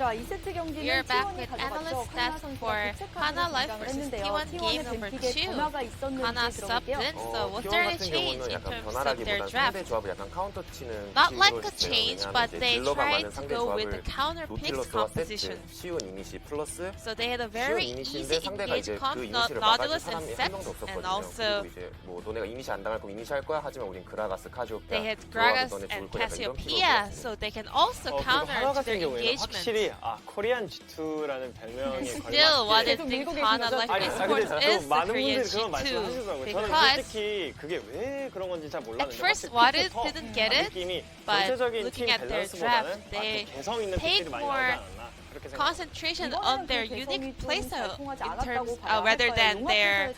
자, 2세트 경기는 We're back T1이 with 가져갔죠. analyst 한화 stats 선수가 for 교체카드로 Hanwha Life 등장을 versus 했는데요. T1 game T1의 number 뱀픽에 2. 변화가 Hanwha 있었는지 subbed 들어볼게요. in, so was T1 there any 같은 change 경우는 in 약간 terms of their 변화라기보단 draft? 상대 조합을 약간 카운터 치는 Not like 식으로 a 했어요. change, 왜냐하면 but 이제 they 딜러가 tried 많은 to 상대 go with the 조합을 counter picks 노틸러스와 composition. 세트, 쉬운 이니시 플러스 So they had a 쉬운 very 이니시인데 easy 상대가 engage 이제 그 comp, 이니시를 막아줄 Nautilus and 사람이 한 Sept, 명도 and 없었거든요. also 그리고 이제 뭐 너네가 이니시 안 당할 거면 이니시 할 거야 하지만 우린 그라가스, 카시오페아 they had 좋아하고 Gragas 너네 and 죽을 거야 약간 이런 Cassiopeia, 피로였습니다. so they can also 그리고 counter 하나 to 같은 their 경우에는 engagement. 확실히 코리안 G2라는 별명에 Still, what I 계속 think 밀고 Hanwha 계신 Life 거죠? Esports is the 많은 Korean 분들이 그런 말씀을 G2 하시더라고요. 저는 because 솔직히 그게 왜 그런 건지 잘 몰랐는데 at first 확실히 What 픽부터 didn't get it, 느낌이 but 전체적인 팀 looking at their 밸런스보다는 draft, they 좀 개성 있는 paid 픽들이 많이 more 나오지 않았나 그렇게 생각합니다. concentration on their unique playstyle in terms 아, rather than their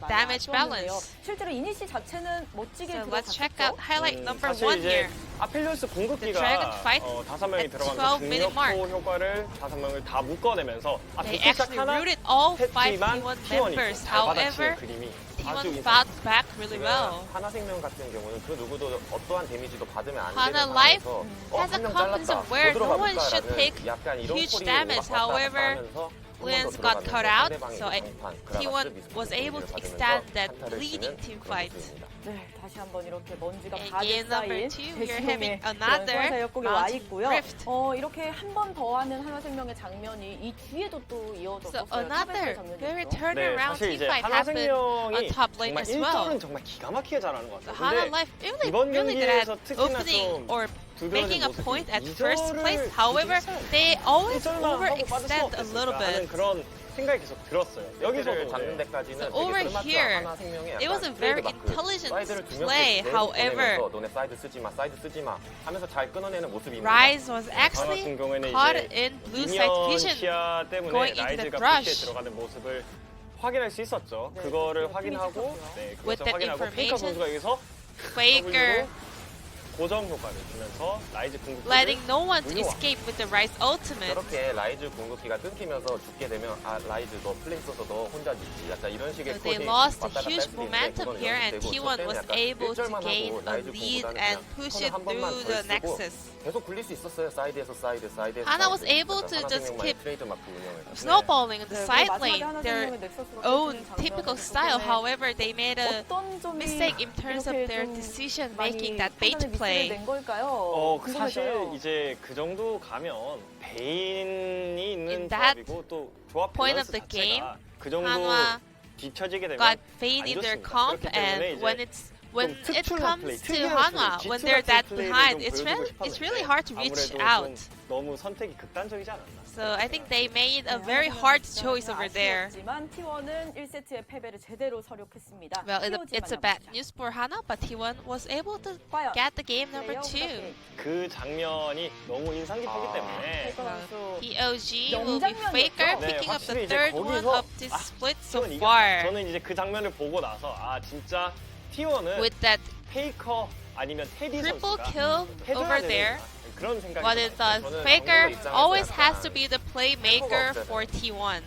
damage balance. 실제로 이니시 자체는 멋지게 So let's check out 들어갔었죠. highlight number 사실 1 이제 here. 아필리오스 공급기가 Dragon fight 5명이 at 들어가면서 12-minute mark. 중력포 효과를 5명을 다 묶어내면서 They 빅 시작 actually 하나 rooted all 5 했지만 T1 T1이 members. 잘 받아치는 However, 그림이 아주 T1 fought back really 지금 well. 하나생명 같은 경우는 그 누구도 어떠한 데미지도 받으면 안 Hanwha 되는 Life 상황에서 has a 한명 confidence 잘랐다. of where 더 no one 들어가볼까라는 should take 약간 이런 huge 콜이 damage. 왔다 갔다 However, 하면서 Lins got cut out, so T1 was able to extend that leading team fight. 네, 다시 한번 이렇게 먼지가 And 가득 game number 쌓인 2, we're 대시동의 having 그런 another 소환사역국에 와 Mountain 있고요. Rift. 이렇게 한 번 더 하는 한화생명의 장면이 이 뒤에도 또 So 이어졌었어요. another 탑에서 very 장면이었죠. turnaround 사실 team 이제 fight happened on 하나생명이 top lane 정말 as well. 1절은 정말 기가 막히게 잘하는 것 So 같아요. Hanwha 근데 Life 이번 really good at 경기에서 특히나 opening 좀 or making a 두드러진 point at 모습이 first place. However, they always overextend a little bit. 그런 생각이 계속 들었어요. 여기서도 잡는 데까지는 So over here, it was a very intelligent play. However, 너네 사이드 쓰지 마, 사이드 쓰지 마 하면서 잘 끊어내는 모습입니다. Rise was 저 actually 같은 경우에는 caught 이제 in blue side 미니언 vision. 시야 때문에 going into the 라이즈가 brush. 푸시에 들어가는 모습을 확인할 수 있었죠. 네, 그거를 그거 확인하고 팀이 네, With 그것을 that 확인하고 페이커 information, 선수가 여기서 Faker 고정 효과를 주면서 라이즈 궁극기를 letting no one to 무효화. escape with the Rise ultimate. 저렇게 라이즈 궁극기가 끊기면서 죽게 되면 아 라이즈 너 플레이 써서 너 혼자 죽지 약간 이런 식의 So they 콜이 lost a 왔다 갔다 huge 했을 때 momentum 그거는 here, and 연습되고 T1 저 was 때는 약간 able to 일절만 gain 하고 a 라이즈 lead 궁보다는 and 그냥 push 턴을 it 한 번만 through 더 the 쓰고 Nexus. 계속 굴릴 수 있었어요. 사이드에서 사이드. Hanwha was able to just keep snowballing in the side lane, their own typical style. However, they made a mistake in terms of their decision making that bait play. 사실 이제 그 정도 가면 베인이 있는 In that 조합이고 또 조합 point 밸런스 of the game, 자체가 그 정도 Hanwha 뒤처지게 되면 got 안 Vayne in their 좋습니다. comp, 그렇기 때문에 and 이제 when 좀 it 특출난 comes 플레이, to 특이한 Hanwha, 플레이, when G2 they're that 같은 플레이를 behind, 좀 it's 보여주고 really 싶었는데 hard to reach 아무래도 out. 좀 너무 선택이 극단적이지 않았나. So I think they made a very hard choice over there. 하지만 T1은 1세트의 패배를 제대로 서력했습니다. Well, it's a bad news for Hanwha, but T1 was able to get the game number 2. 그 장면이 너무 인상 깊었기 때문에 POG will be Faker 네, picking up the 확실히 이제 third one 거기서 of this split so T1 far. 저는 이제 그 장면을 보고 나서 진짜 T1은 With that 페이커 아니면 테디 triple 선수가 kill 해줘야 over 되는 there, 그런 생각이 what it does, 저는 Faker 방금 always 입장에서 has to be the playmaker for T1.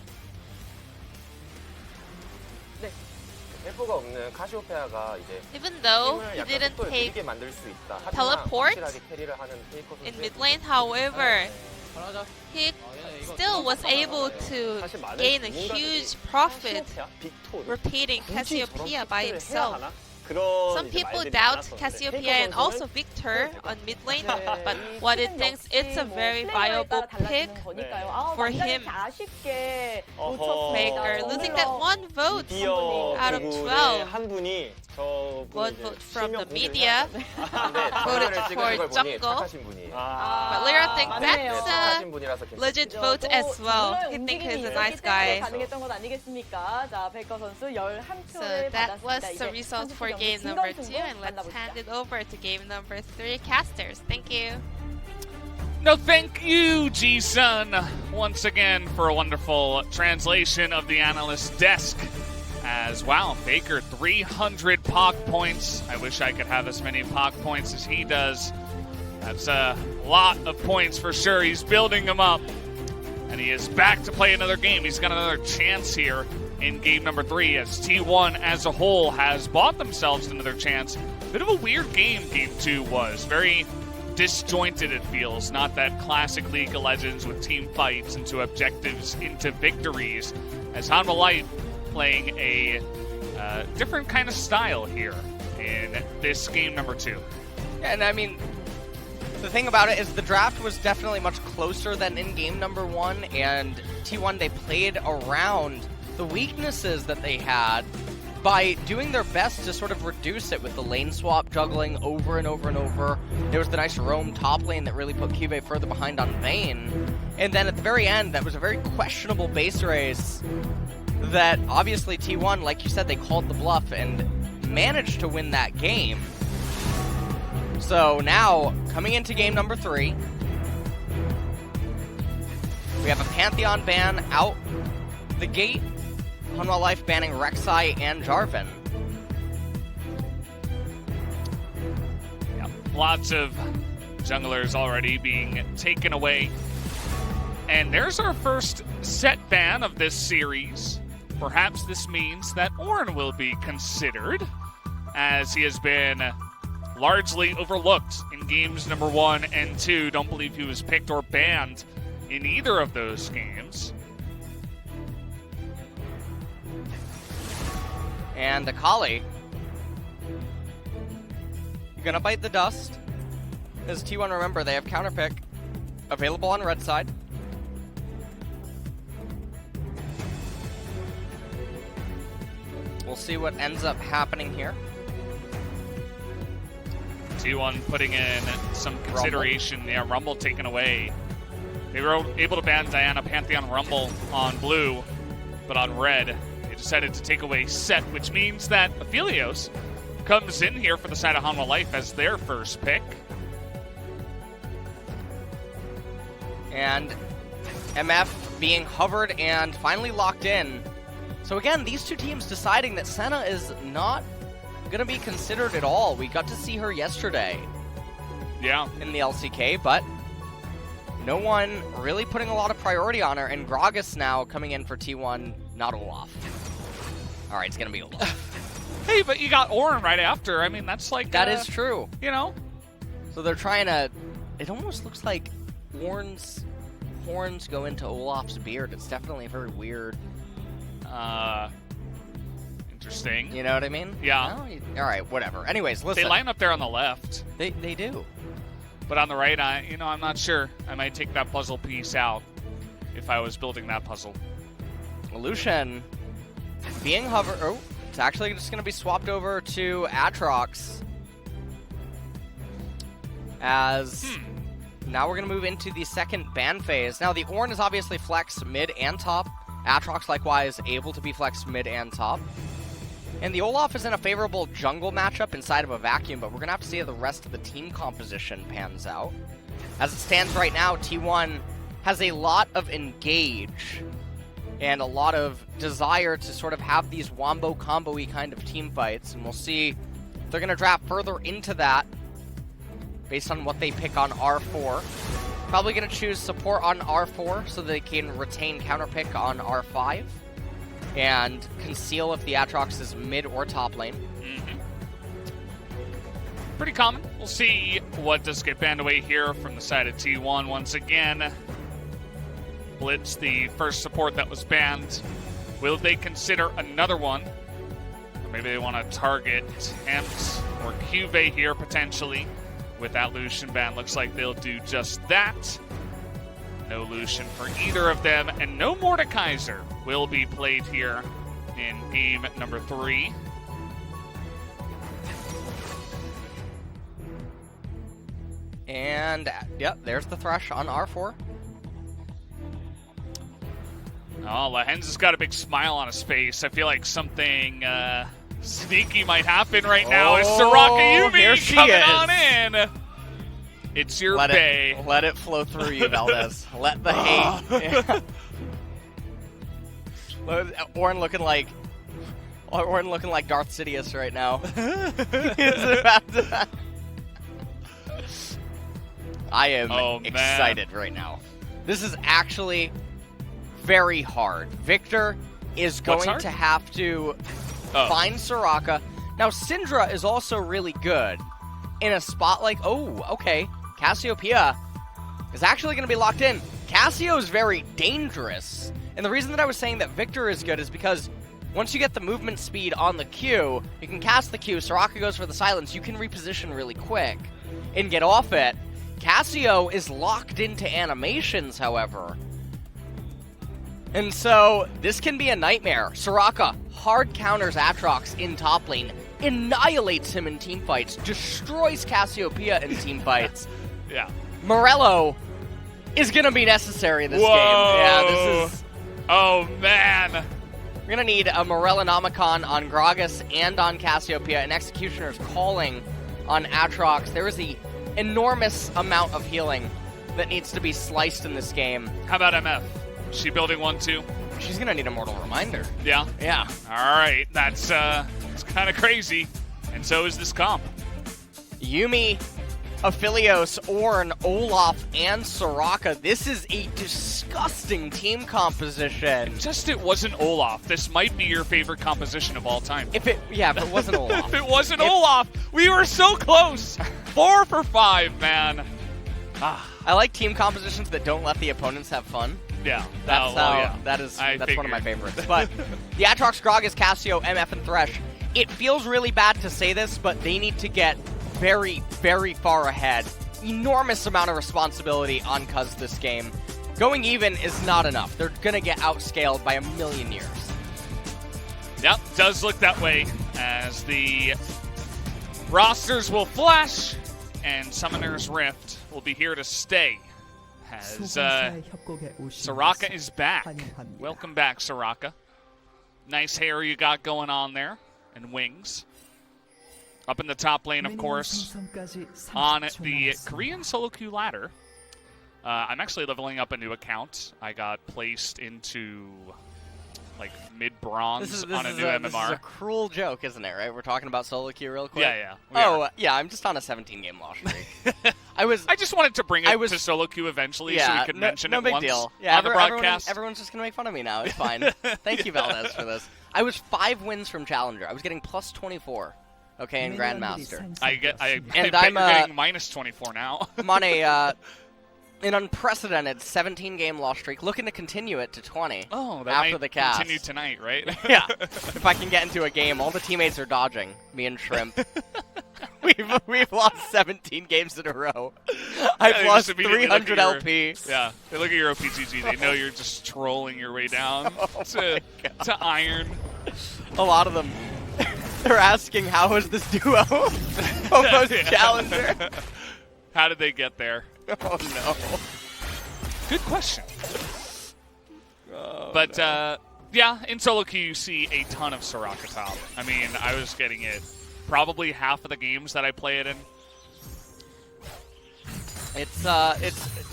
헬퍼가 없는 카시오페아가 이제 Even though 팀을 he 약간 didn't 속도를 take 느리게 만들 수 있다. 하지만 teleport 확실하게 캐리를 하는 페이커 in 선수의 mid lane, however, he still was able to gain a huge profit repeating Cassiopeia by himself. Some people doubt Cassiopeia and also Victor on mid lane, but what it thinks it's a very viable pick for him. Faker losing that one vote out of 12. 한 분이 One vote from the media voted for Jungle. But Lyra thinks that's a legit vote as well. He thinks he's a nice guy. So that was the result for game number 2, and let's hand it over to game number 3 casters. Thank you. No, thank you, G-Sun, once again for a wonderful translation of the analyst desk. As wow, Faker 300 POC points. I wish I could have as many POC points as he does. That's a lot of points for sure. He's building them up. And he is back to play another game. He's got another chance here in game number 3 as T1 as a whole has bought themselves another chance. Bit of a weird game 2 was. Very disjointed it feels. Not that classic League of Legends with team fights into objectives into victories. As Hanwha Life playing a different kind of style here in this game number 2. And I mean, the thing about it is the draft was definitely much closer than in game number 1, and T1, they played around the weaknesses that they had by doing their best to sort of reduce it with the lane swap juggling over and over and over. There was the nice roam top lane that really put Cube further behind on Vayne. And then at the very end, that was a very questionable base race that obviously T1, like you said, they called the bluff and managed to win that game. So now, coming into game number 3, we have a Pantheon ban out the gate. Hanwha Life banning Rek'Sai and Jarvan. Yeah, lots of junglers already being taken away. And there's our first set ban of this series. Perhaps this means that Ornn will be considered, as he has been largely overlooked in games number 1 and 2. Don't believe he was picked or banned in either of those games. And Akali, you're gonna bite the dust. As T1, remember, they have counterpick available on red side. We'll see what ends up happening here. T1 putting in some consideration. Rumble. Yeah, Rumble taken away. They were able to ban Diana Pantheon Rumble on blue, but on red, they decided to take away Set, which means that Aphelios comes in here for the side of Hanwha Life as their first pick. And MF being hovered and finally locked in. So again, these two teams deciding that Senna is not going to be considered at all. We got to see her yesterday. Yeah. In the LCK, but no one really putting a lot of priority on her. And Gragas now coming in for T1, not Olaf. All right, it's going to be Olaf. Hey, but you got Ornn right after. I mean, that's like... That is true. You know? So they're trying to... It almost looks like Ornn's horns go into Olaf's beard. It's definitely very weird. Interesting. You know what I mean? Yeah. All right, whatever. Anyways, listen. They line up there on the left. They do. But on the right, I'm not sure. I might take that puzzle piece out if I was building that puzzle. Lucian being hovered. Oh, it's actually just going to be swapped over to Aatrox. As now we're going to move into the second ban phase. Now the Ornn is obviously flexed mid and top. Aatrox likewise able to be flexed mid and top. And the Olaf is in a favorable jungle matchup inside of a vacuum, but we're going to have to see how the rest of the team composition pans out. As it stands right now, T1 has a lot of engage and a lot of desire to sort of have these wombo combo-y kind of team fights, and we'll see if they're going to draft further into that based on what they pick on R4. Probably going to choose support on R4 so they can retain counterpick on R5 and conceal if the Aatrox is mid or top lane. Pretty common. We'll see what does get banned away here from the side of T1 once again. Blitz, the first support that was banned. Will they consider another one? Or maybe they want to target Temps or Cuvée here potentially. With that Lucian ban, looks like they'll do just that. No Lucian for either of them, and no Mordekaiser will be played here in game number 3. And, yep, there's the Thresh on R4. Oh, Lahenz has got a big smile on his face. I feel like something sneaky might happen right now. Is Soraka Yuumi coming on in? It's your bay. Let it flow through you, Valdez. Let the hate. Ornn looking like Darth Sidious right now. I am excited right now. This is actually very hard. Victor is going to have to find Soraka. Now, Syndra is also really good in a spot like, okay, Cassiopeia is actually going to be locked in. Cassio is very dangerous. And the reason that I was saying that Victor is good is because once you get the movement speed on the Q, you can cast the Q, Soraka goes for the silence, you can reposition really quick and get off it. Cassio is locked into animations, however. And so, this can be a nightmare. Soraka hard counters Aatrox in top lane, annihilates him in teamfights, destroys Cassiopeia in teamfights. Yeah. Morello is going to be necessary in this game. Yeah, this is... Oh, man. We're going to need a Morellonomicon on Gragas and on Cassiopeia, and Executioner's calling on Aatrox. There is the enormous amount of healing that needs to be sliced in this game. How about MF? Is she building one too? She's going to need a Mortal Reminder. Yeah? Yeah. All right. That's it's kind of crazy. And so is this comp. Yumi, Aphelios, Ornn, Olaf, and Soraka. This is a disgusting team composition. It wasn't Olaf. This might be your favorite composition of all time. If it wasn't Olaf. If it wasn't Olaf, we were so close. 4 for 5, man. I like team compositions that don't let the opponents have fun. Yeah. That's one of my favorites. But the Aatrox, Gragas, Cassio, MF, and Thresh, it feels really bad to say this, but they need to get very, very far ahead. Enormous amount of responsibility on Cuz this game. Going even is not enough. They're going to get outscaled by a million years. Yep, does look that way as the rosters will flash and Summoner's Rift will be here to stay. As Soraka is back. Welcome back, Soraka. Nice hair you got going on there and wings. Up in the top lane, of course, on the Korean solo queue ladder. I'm actually leveling up a new account. I got placed into like mid-bronze on a new MMR. This is a cruel joke, isn't it, right? We're talking about solo queue real quick? Yeah. Yeah, I'm just on a 17-game loss streak. I just wanted to bring it to solo queue eventually so we could mention it once deal. on the broadcast. Everyone's just going to make fun of me now. It's fine. Thank you, Valdez, for this. I was 5 wins from Challenger. I was getting plus 24. Okay, in Grandmaster. I'm getting minus 24 now. I'm on an unprecedented 17-game loss streak, looking to continue it to 20. Oh, that after might the cast. continue tonight, right? Yeah. If I can get into a game, all the teammates are dodging me and Shrimp. We've lost 17 games in a row. I've lost 300 LP. Yeah, they look at your OPGG. They know you're just trolling your way down to Iron. A lot of them. They're asking, how is this duo almost Challenger? How did they get there? Oh, no. Good question. But, yeah, in solo queue, you see a ton of Soraka top. I mean, I was getting it probably half of the games that I play it in.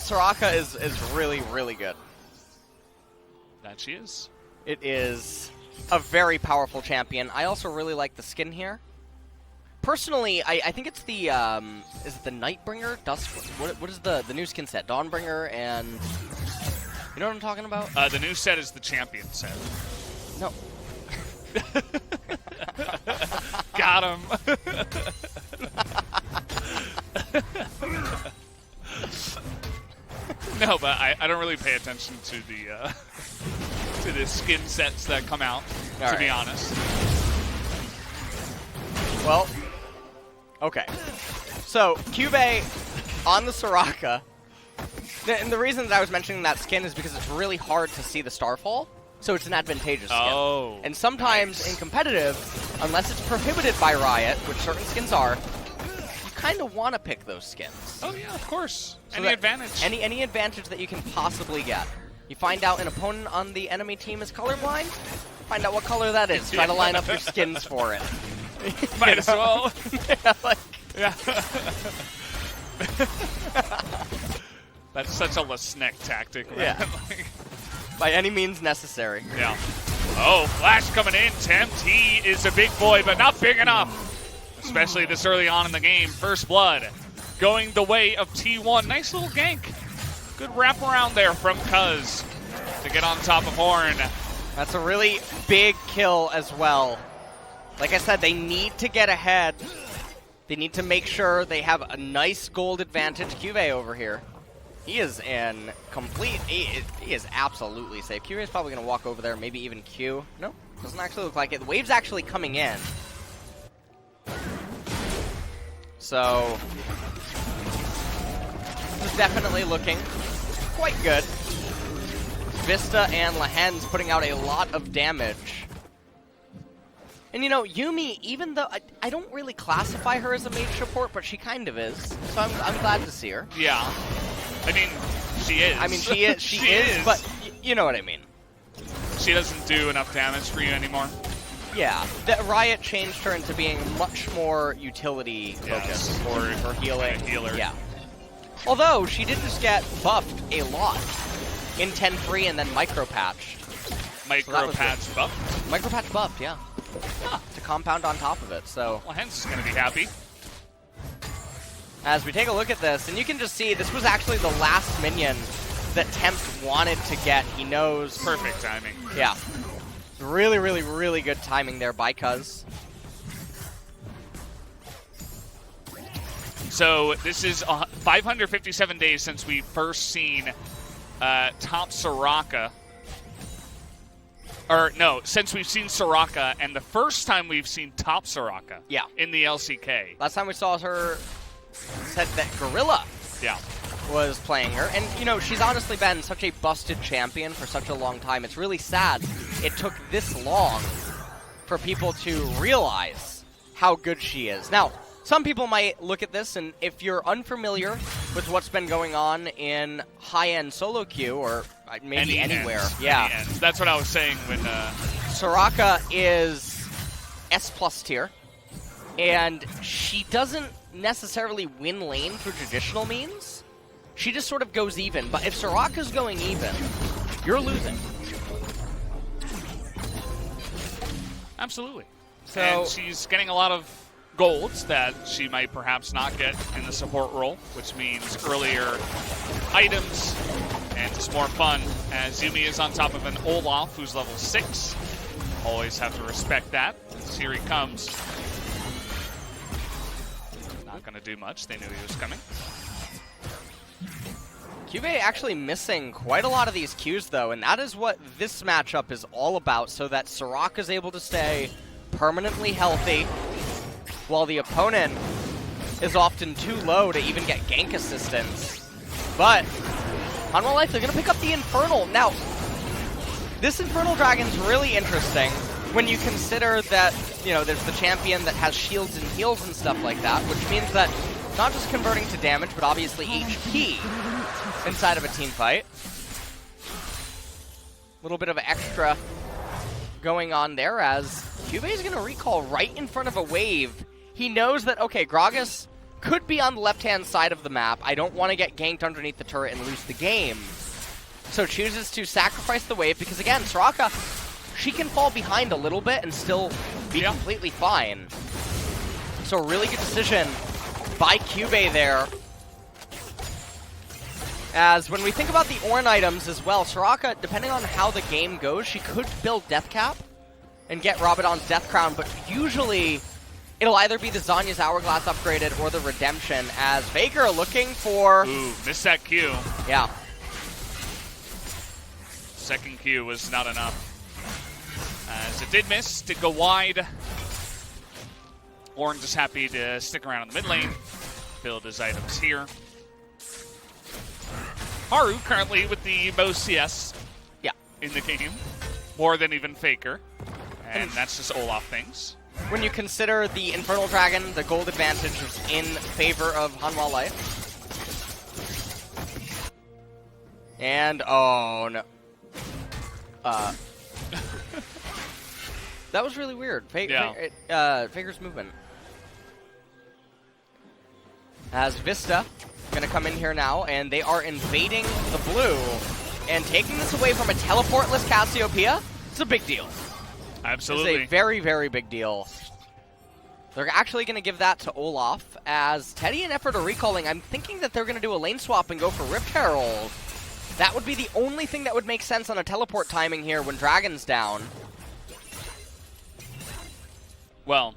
Soraka is really, really good. That she is. It is a very powerful champion. I also really like the skin here. Personally, I think it's the, is it the Nightbringer? What is the new skin set? Dawnbringer and... You know what I'm talking about? The new set is the champion set. No. Got him. No, but I don't really pay attention to the skin sets that come out, to be honest. Well, okay. So, Cube on the Soraka. And the reason that I was mentioning that skin is because it's really hard to see the Starfall, so it's an advantageous skin. Oh, and sometimes in competitive, unless it's prohibited by Riot, which certain skins are, you kind of want to pick those skins. Oh yeah, of course. So any advantage. Any advantage that you can possibly get. You find out an opponent on the enemy team is colorblind, find out what color that is. Try to line up your skins for it. Might as well. Yeah. That's such a Lesnick tactic, man. Yeah. By any means necessary. Yeah. Oh, Flash coming in. Tempt, he is a big boy, but not big enough. Especially this early on in the game. First blood going the way of T1. Nice little gank. Good wraparound there from Cuz to get on top of Horn. That's a really big kill as well. Like I said, they need to get ahead. They need to make sure they have a nice gold advantage. Cuvée over here. He is in complete... He is absolutely safe. Cuvée is probably going to walk over there, maybe even Q. No, doesn't actually look like it. The wave's actually coming in. So... this is definitely looking quite good. Vista and Lahen's putting out a lot of damage. And you know, Yuumi, even though I don't really classify her as a mage support, but she kind of is. So I'm glad to see her. Yeah. I mean, she is. I mean, she is. She is. But you know what I mean. She doesn't do enough damage for you anymore. Yeah. The Riot changed her into being much more utility focused for healing. Healer. Yeah. Although she did just get buffed a lot in 10-3 and then micro-patched. Micro-patch buffed? Micro-patch buffed, yeah. Huh. To compound on top of it, so... Well, Hens is going to be happy. As we take a look at this, and you can just see, this was actually the last minion that Tempt wanted to get. He knows... Perfect timing. Yeah. Really, really, really good timing there by Cuz. So this is 557 days since we first seen top Soraka. Or no, since we've seen Soraka, and the first time we've seen top Soraka. Yeah. In the LCK. Last time we saw her, said that Gorilla was playing her. And, you know, she's honestly been such a busted champion for such a long time. It's really sad it took this long for people to realize how good she is. Now, some people might look at this, and if you're unfamiliar with what's been going on in high-end solo queue, or maybe anywhere, That's what I was saying when... Soraka is S+ tier, and she doesn't necessarily win lane through traditional means. She just sort of goes even, but if Soraka's going even, you're losing. Absolutely. So, and she's getting a lot of golds that she might perhaps not get in the support role, which means earlier items and just more fun, as Yuumi is on top of an Olaf who's level 6. Always have to respect that. Here he comes. Not going to do much. They knew he was coming. Cuvée actually missing quite a lot of these Qs, though, and that is what this matchup is all about, so that Soraka's able to stay permanently healthy, while the opponent is often too low to even get gank assistance. But Hanwha Life, they're going to pick up the Infernal. Now, this Infernal Dragon's really interesting when you consider that, you know, there's the champion that has shields and heals and stuff like that, which means that not just converting to damage, but obviously HP inside of a team fight. A little bit of extra going on there as Cuvée is going to recall right in front of a wave. He knows that, okay, Gragas could be on the left-hand side of the map. I don't want to get ganked underneath the turret and lose the game. So chooses to sacrifice the wave because, again, Soraka, she can fall behind a little bit and still be completely fine. So a really good decision by Cuvée there. As when we think about the Ornn items as well, Soraka, depending on how the game goes, she could build Death Cap and get Rabadon's Death Crown, but usually it'll either be the Zanya's Hourglass upgraded or the Redemption, as Faker looking for... Ooh, missed that Q. Yeah. Second Q was not enough. As it did miss, did go wide. Ornn just happy to stick around in the mid lane, build his items here. Haru currently with the most CS in the game, more than even Faker, and that's just Olaf things. When you consider the Infernal Dragon, the gold advantage is in favor of Hanwha Life. And, oh no. That was really weird. Faker's movement. As Vista gonna come in here now, and they are invading the blue and taking this away from a teleportless Cassiopeia. It's a big deal. Absolutely. It's a very, very big deal. They're actually going to give that to Olaf, as Teddy and Effort are recalling. I'm thinking that they're going to do a lane swap and go for Rift Herald. That would be the only thing that would make sense on a teleport timing here when Dragon's down. Well,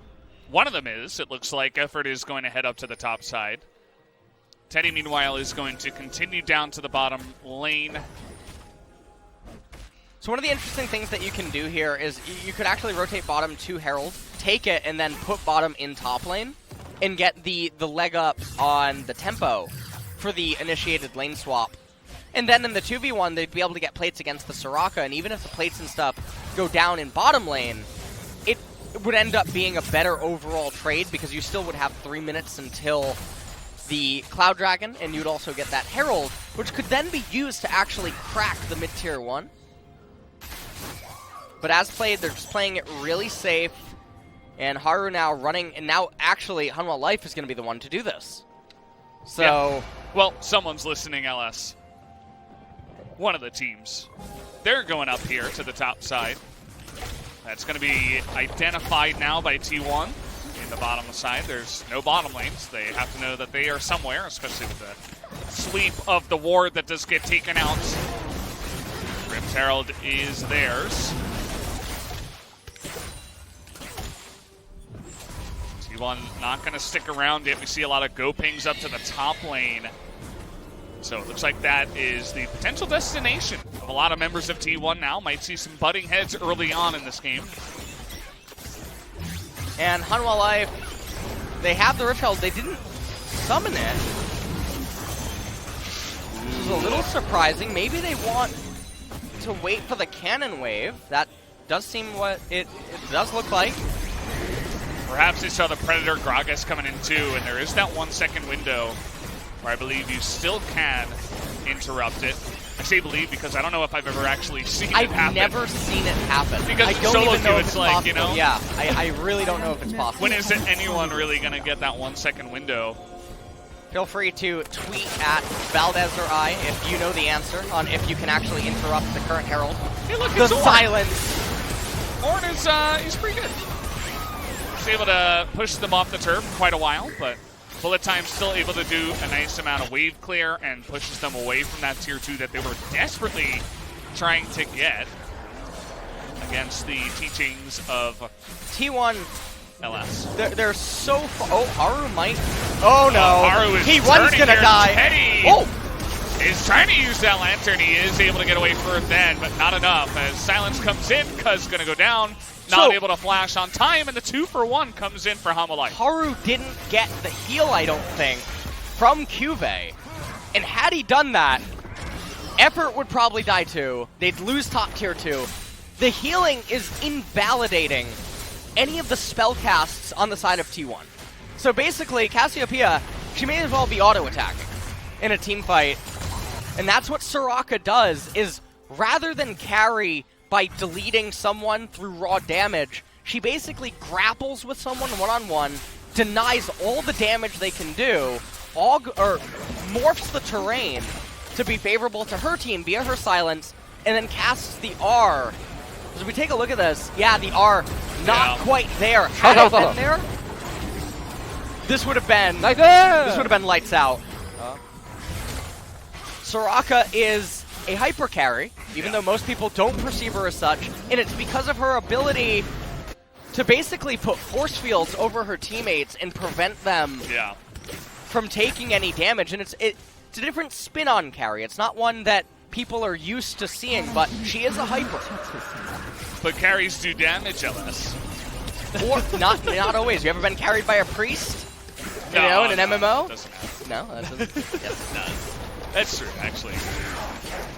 One of them is. It looks like Effort is going to head up to the top side. Teddy, meanwhile, is going to continue down to the bottom lane. So one of the interesting things that you can do here is you could actually rotate bottom to Herald, take it, and then put bottom in top lane, and get the leg up on the tempo for the initiated lane swap. And then in the 2v1, they'd be able to get plates against the Soraka, and even if the plates and stuff go down in bottom lane, it would end up being a better overall trade because you still would have 3 minutes until the Cloud Dragon, and you'd also get that Herald, which could then be used to actually crack the mid-tier 1. But as played, they're just playing it really safe, and Haru now running, and now actually Hanwha Life is going to be the one to do this. So, yeah. Well, someone's listening, LS. One of the teams. They're going up here to the top side. That's going to be identified now by T1. In the bottom side, there's no bottom lanes. They have to know that they are somewhere, especially with the sweep of the ward that does get taken out. Rift Herald is theirs. T1 not going to stick around yet. We see a lot of go pings up to the top lane. So it looks like that is the potential destination of a lot of members of T1 now. Might see some butting heads early on in this game. And Hanwha Life, they have the Rift Herald. They didn't summon it. This is a little surprising. Maybe they want to wait for the cannon wave. That does seem what it does look like. Perhaps they saw the Predator Gragas coming in too, and there is that 1 second window where I believe you still can interrupt it. I say believe because I don't know if I've ever actually seen it happen. I've never seen it happen. Because I don't solo even know queue, if it's like, possible. you know? Yeah, I really don't know if it's possible. When is anyone really going to get that 1 second window? Feel free to tweet at Valdez or I if you know the answer on if you can actually interrupt the current Herald. Hey, look, The it's Ornn. silence! Ornn is pretty good. He's able to push them off the turf quite a while, but Bullet Time's still able to do a nice amount of wave clear and pushes them away from that tier 2 that they were desperately trying to get against the teachings of T1, LS. they're so far. Oh, Haru might. Oh no. Haru is T1's turning gonna here. die. Teddy Oh! is trying to use that lantern. He is able to get away for it then, but not enough as Silence comes in. Cuz going to go down. Not able to flash on time, and the 2-for-1 comes in for Hanwha Life. Haru didn't get the heal, I don't think, from Cuvée. And had he done that, Effort would probably die too. They'd lose top tier 2. The healing is invalidating any of the spell casts on the side of T1. So basically, Cassiopeia, she may as well be auto-attacking in a team fight. And that's what Soraka does, is rather than carry by deleting someone through raw damage, she basically grapples with someone one-on-one, denies all the damage they can do, morphs the terrain to be favorable to her team via her silence, and then casts the R. As we take a look at this, yeah, the R not quite there. Had it been there, this would have been lights out. Soraka is a hyper carry, even though most people don't perceive her as such, and it's because of her ability to basically put force fields over her teammates and prevent them from taking any damage. And it's a different spin on carry. It's not one that people are used to seeing, but she is a hyper. But carries do damage, LS. Or not always. You ever been carried by a priest? No, You know, in an MMO? Doesn't happen. No, that doesn't. Yes, it does. That's true, actually.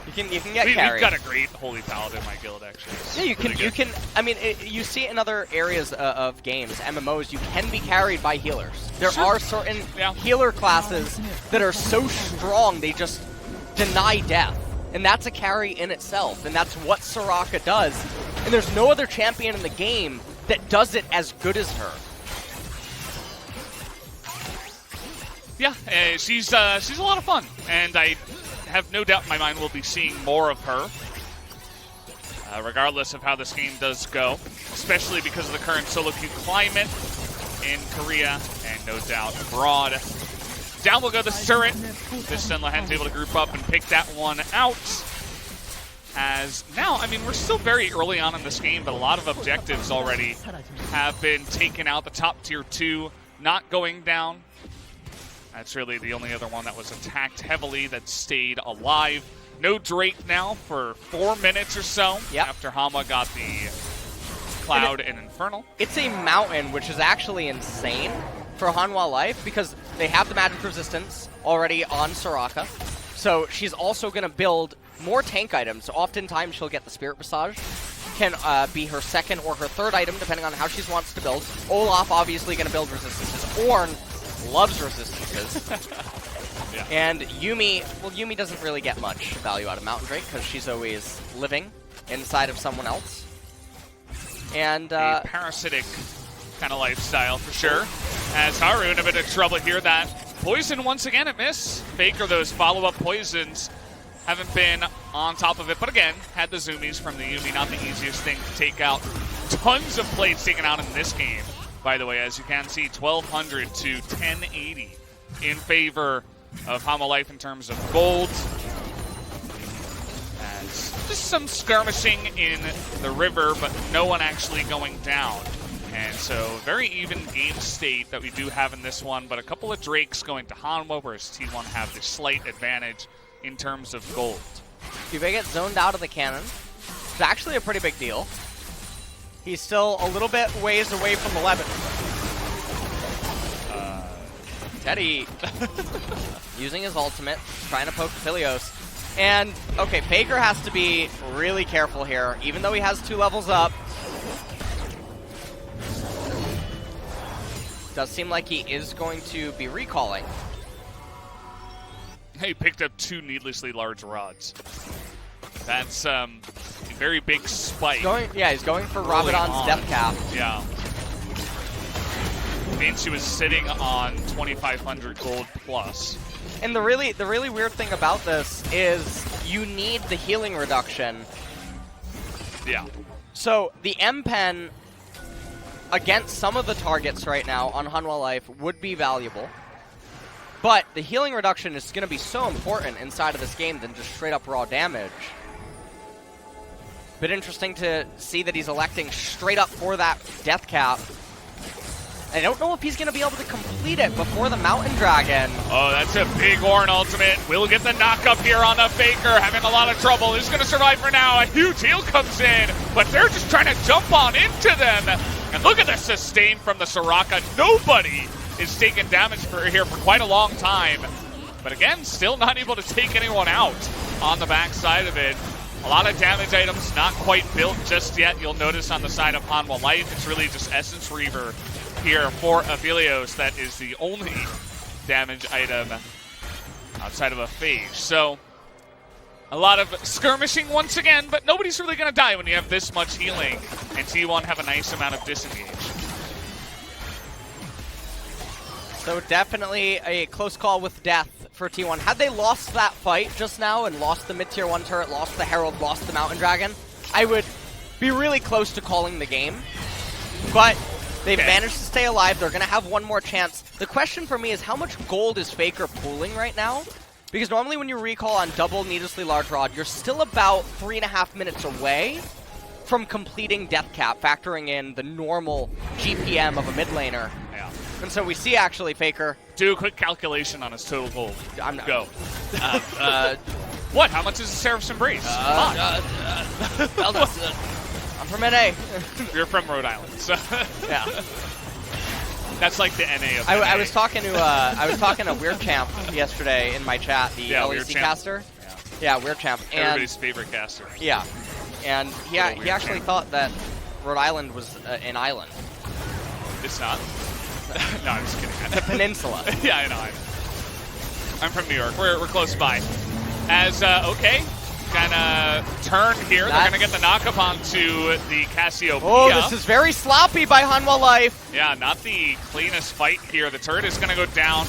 You can get carried. We've got a great Holy Paladin in my guild, actually. Yeah, you can. I mean, you see it in other areas of games, MMOs. You can be carried by healers. There are certain healer classes that are so strong they just deny death, and that's a carry in itself. And that's what Soraka does. And there's no other champion in the game that does it as good as her. Yeah, she's a lot of fun, and I have no doubt in my mind we'll be seeing more of her, regardless of how this game does go, especially because of the current solo queue climate in Korea, and no doubt abroad. Down will go the turret. This time Lahen's able to group up and pick that one out, As now, I mean, we're still very early on in this game, but a lot of objectives already have been taken out. The top tier 2 not going down. That's really the only other one that was attacked heavily that stayed alive. No Drake now for 4 minutes or so after Hanwha got the Cloud and Infernal. It's a mountain, which is actually insane for Hanwha Life because they have the magic resistance already on Soraka. So she's also going to build more tank items. Oftentimes she'll get the Spirit Visage. Can be her second or her third item, depending on how she wants to build. Olaf obviously going to build resistances. Ornn loves resistances. And Yuumi, well, Yuumi doesn't really get much value out of Mountain Drake because she's always living inside of someone else. And a parasitic kind of lifestyle for sure. As Haru in a bit of trouble here. That poison once again at miss. Faker, those follow-up poisons haven't been on top of it, but again, had the zoomies from the Yuumi, not the easiest thing to take out. Tons of plates taken out in this game, by the way, as you can see, 1,200 to 1080 in favor of Hanwha Life in terms of gold. As just some skirmishing in the river, but no one actually going down. And so very even game state that we do have in this one, but a couple of Drakes going to Hanwha, whereas T1 have the slight advantage in terms of gold. Cuvée gets zoned out of the cannon. It's actually a pretty big deal. He's still a little bit ways away from 11. Teddy using his ultimate, trying to poke Philios. And, okay, Faker has to be really careful here, even though he has 2 levels up. Does seem like he is going to be recalling. He picked up 2 needlessly large rods. That's a very big spike. He's going for Rabadon's death cap. Yeah. Means he was sitting on 2,500 gold plus. And the really weird thing about this is you need the healing reduction. Yeah. So the M-Pen against some of the targets right now on Hanwha Life would be valuable. But the healing reduction is going to be so important inside of this game than just straight up raw damage. Bit interesting to see that he's electing straight up for that death cap. I don't know if he's going to be able to complete it before the Mountain Dragon. Oh, that's a big Ornn ultimate. We'll get the knock-up here on the Faker, having a lot of trouble. He's going to survive for now. A huge heal comes in, but they're just trying to jump on into them. And look at the sustain from the Soraka. Nobody is taking damage here for quite a long time. But again, still not able to take anyone out on the backside of it. A lot of damage items not quite built just yet. You'll notice on the side of Hanwha Life, it's really just Essence Reaver here for Aphelios. That is the only damage item outside of a phage. So a lot of skirmishing once again, but nobody's really going to die when you have this much healing. And T1 have a nice amount of disengage. So definitely a close call with death for T1. Had they lost that fight just now and lost the mid-tier 1 turret, lost the Herald, lost the Mountain Dragon, I would be really close to calling the game. But they've managed to stay alive. They're going to have one more chance. The question for me is how much gold is Faker pooling right now? Because normally when you recall on double needlessly large rod, you're still about 3.5 minutes away from completing death cap, factoring in the normal GPM of a mid laner. Yeah. And so we see actually Faker do a quick calculation on his total gold. I'm not, Go. What? How much is a Seraph's Embrace? I'm from NA. You're from Rhode Island, so Yeah. That's like the NA of I was talking to Weird Champ yesterday in my chat, the LCK caster. Yeah, Weird Champ. And everybody's favorite caster. Yeah, and he actually thought that Rhode Island was an island. It's not. No, I'm just kidding. It's a peninsula. Yeah, I know. I'm from New York. We're close by. As okay, kind of turn here. They're gonna get the knock-up onto the Cassiopeia. Oh, this is very sloppy by Hanwha Life. Yeah, not the cleanest fight here. The turret is gonna go down.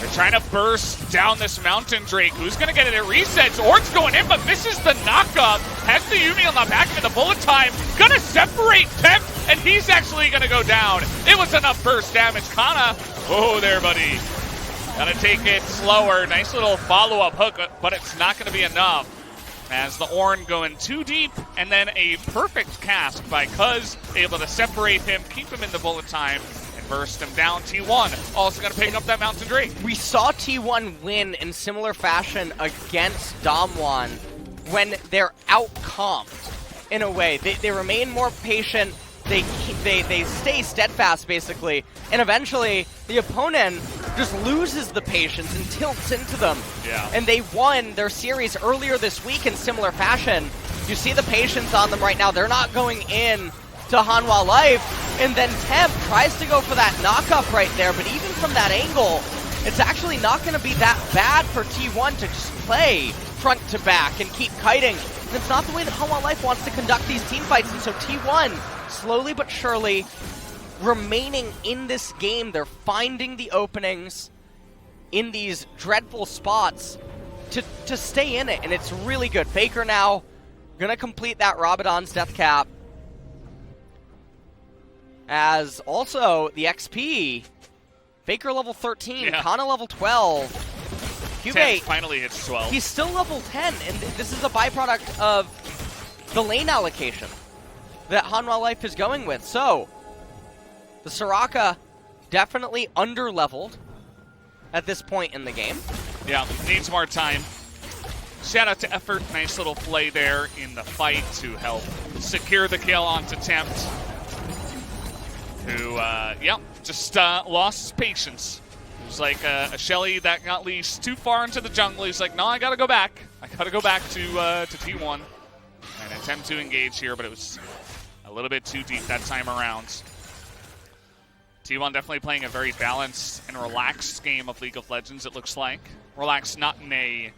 They're trying to burst down this Mountain Drake. Who's going to get it? It resets. Ornn's going in, but misses the knockup. Has the Yuumi on the back of it. The bullet time. Going to separate Pep, and he's actually going to go down. It was enough burst damage. Kana. Oh, there, buddy. Got to take it slower. Nice little follow-up hook, but it's not going to be enough as the Ornn going too deep, and then a perfect cast by Cuz, able to separate him, keep him in the bullet time, and burst him down. T1 also going to pick up that Mountain Drake. We saw T1 win in similar fashion against Damwon when they're out-comped in a way. They remain more patient, they stay steadfast basically, and eventually the opponent just loses the patience and tilts into them. Yeah. And they won their series earlier this week in similar fashion. You see the patience on them right now. They're not going in to Hanwha Life, and then Temp tries to go for that knock-up right there, but even from that angle, it's actually not going to be that bad for T1 to just play front to back and keep kiting. And it's not the way that Hanwha Life wants to conduct these team fights, and so T1, slowly but surely, remaining in this game. They're finding the openings in these dreadful spots to stay in it, and it's really good. Faker now gonna complete that Rabadon's death cap. As also the XP, Faker level 13, yeah. Kana level 12. Cube finally hits 12. He's still level 10, and this is a byproduct of the lane allocation that Hanwha Life is going with. So, the Soraka definitely under-leveled at this point in the game. Yeah, needs more time. Shout out to Effort, nice little play there in the fight to help secure the kill onto Tempt, who, just lost his patience. It was like a HLE that got leashed too far into the jungle. He's like, no, I gotta go back. I gotta go back to T1 and attempt to engage here, but it was a little bit too deep that time around. T1 definitely playing a very balanced and relaxed game of League of Legends, it looks like. Relaxed not in a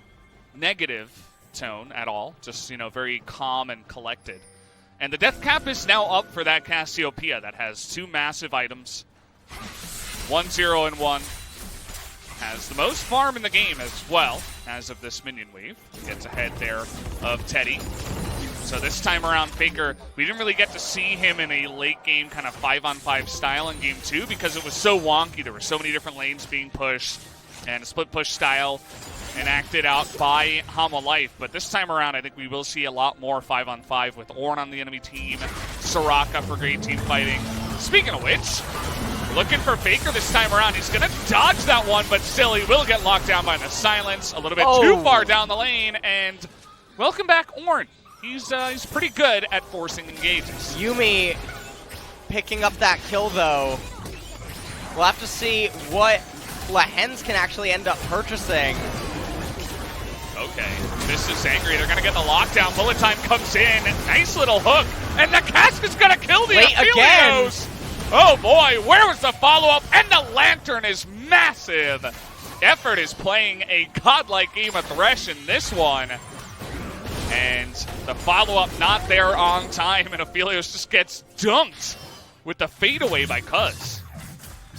negative tone at all, just, very calm and collected. And the death cap is now up for that Cassiopeia that has 2 massive items. 1-0 and 1. Has the most farm in the game as well, as of this minion wave. Gets ahead there of Teddy. So this time around, Faker, we didn't really get to see him in a late game kind of 5-on-5 style in game 2 because it was so wonky. There were so many different lanes being pushed and a split push style enacted out by Hanwha Life. But this time around, I think we will see a lot more 5-on-5 with Ornn on the enemy team, Soraka for great team fighting. Speaking of which, looking for Faker this time around. He's going to dodge that one, but still he will get locked down by the silence. A little bit too far down the lane, and welcome back, Ornn. He's pretty good at forcing engages. Yuumi picking up that kill, though. We'll have to see what Lahens can actually end up purchasing. Okay, this is angry. They're going to get the lockdown. Bullet time comes in. Nice little hook. And the cask is going to kill the Aphelios. Oh boy, where was the follow-up? And the Lantern is massive. Effort is playing a godlike game of Thresh in this one. And the follow-up not there on time, and Aphelios just gets dunked with the fadeaway by Cuz.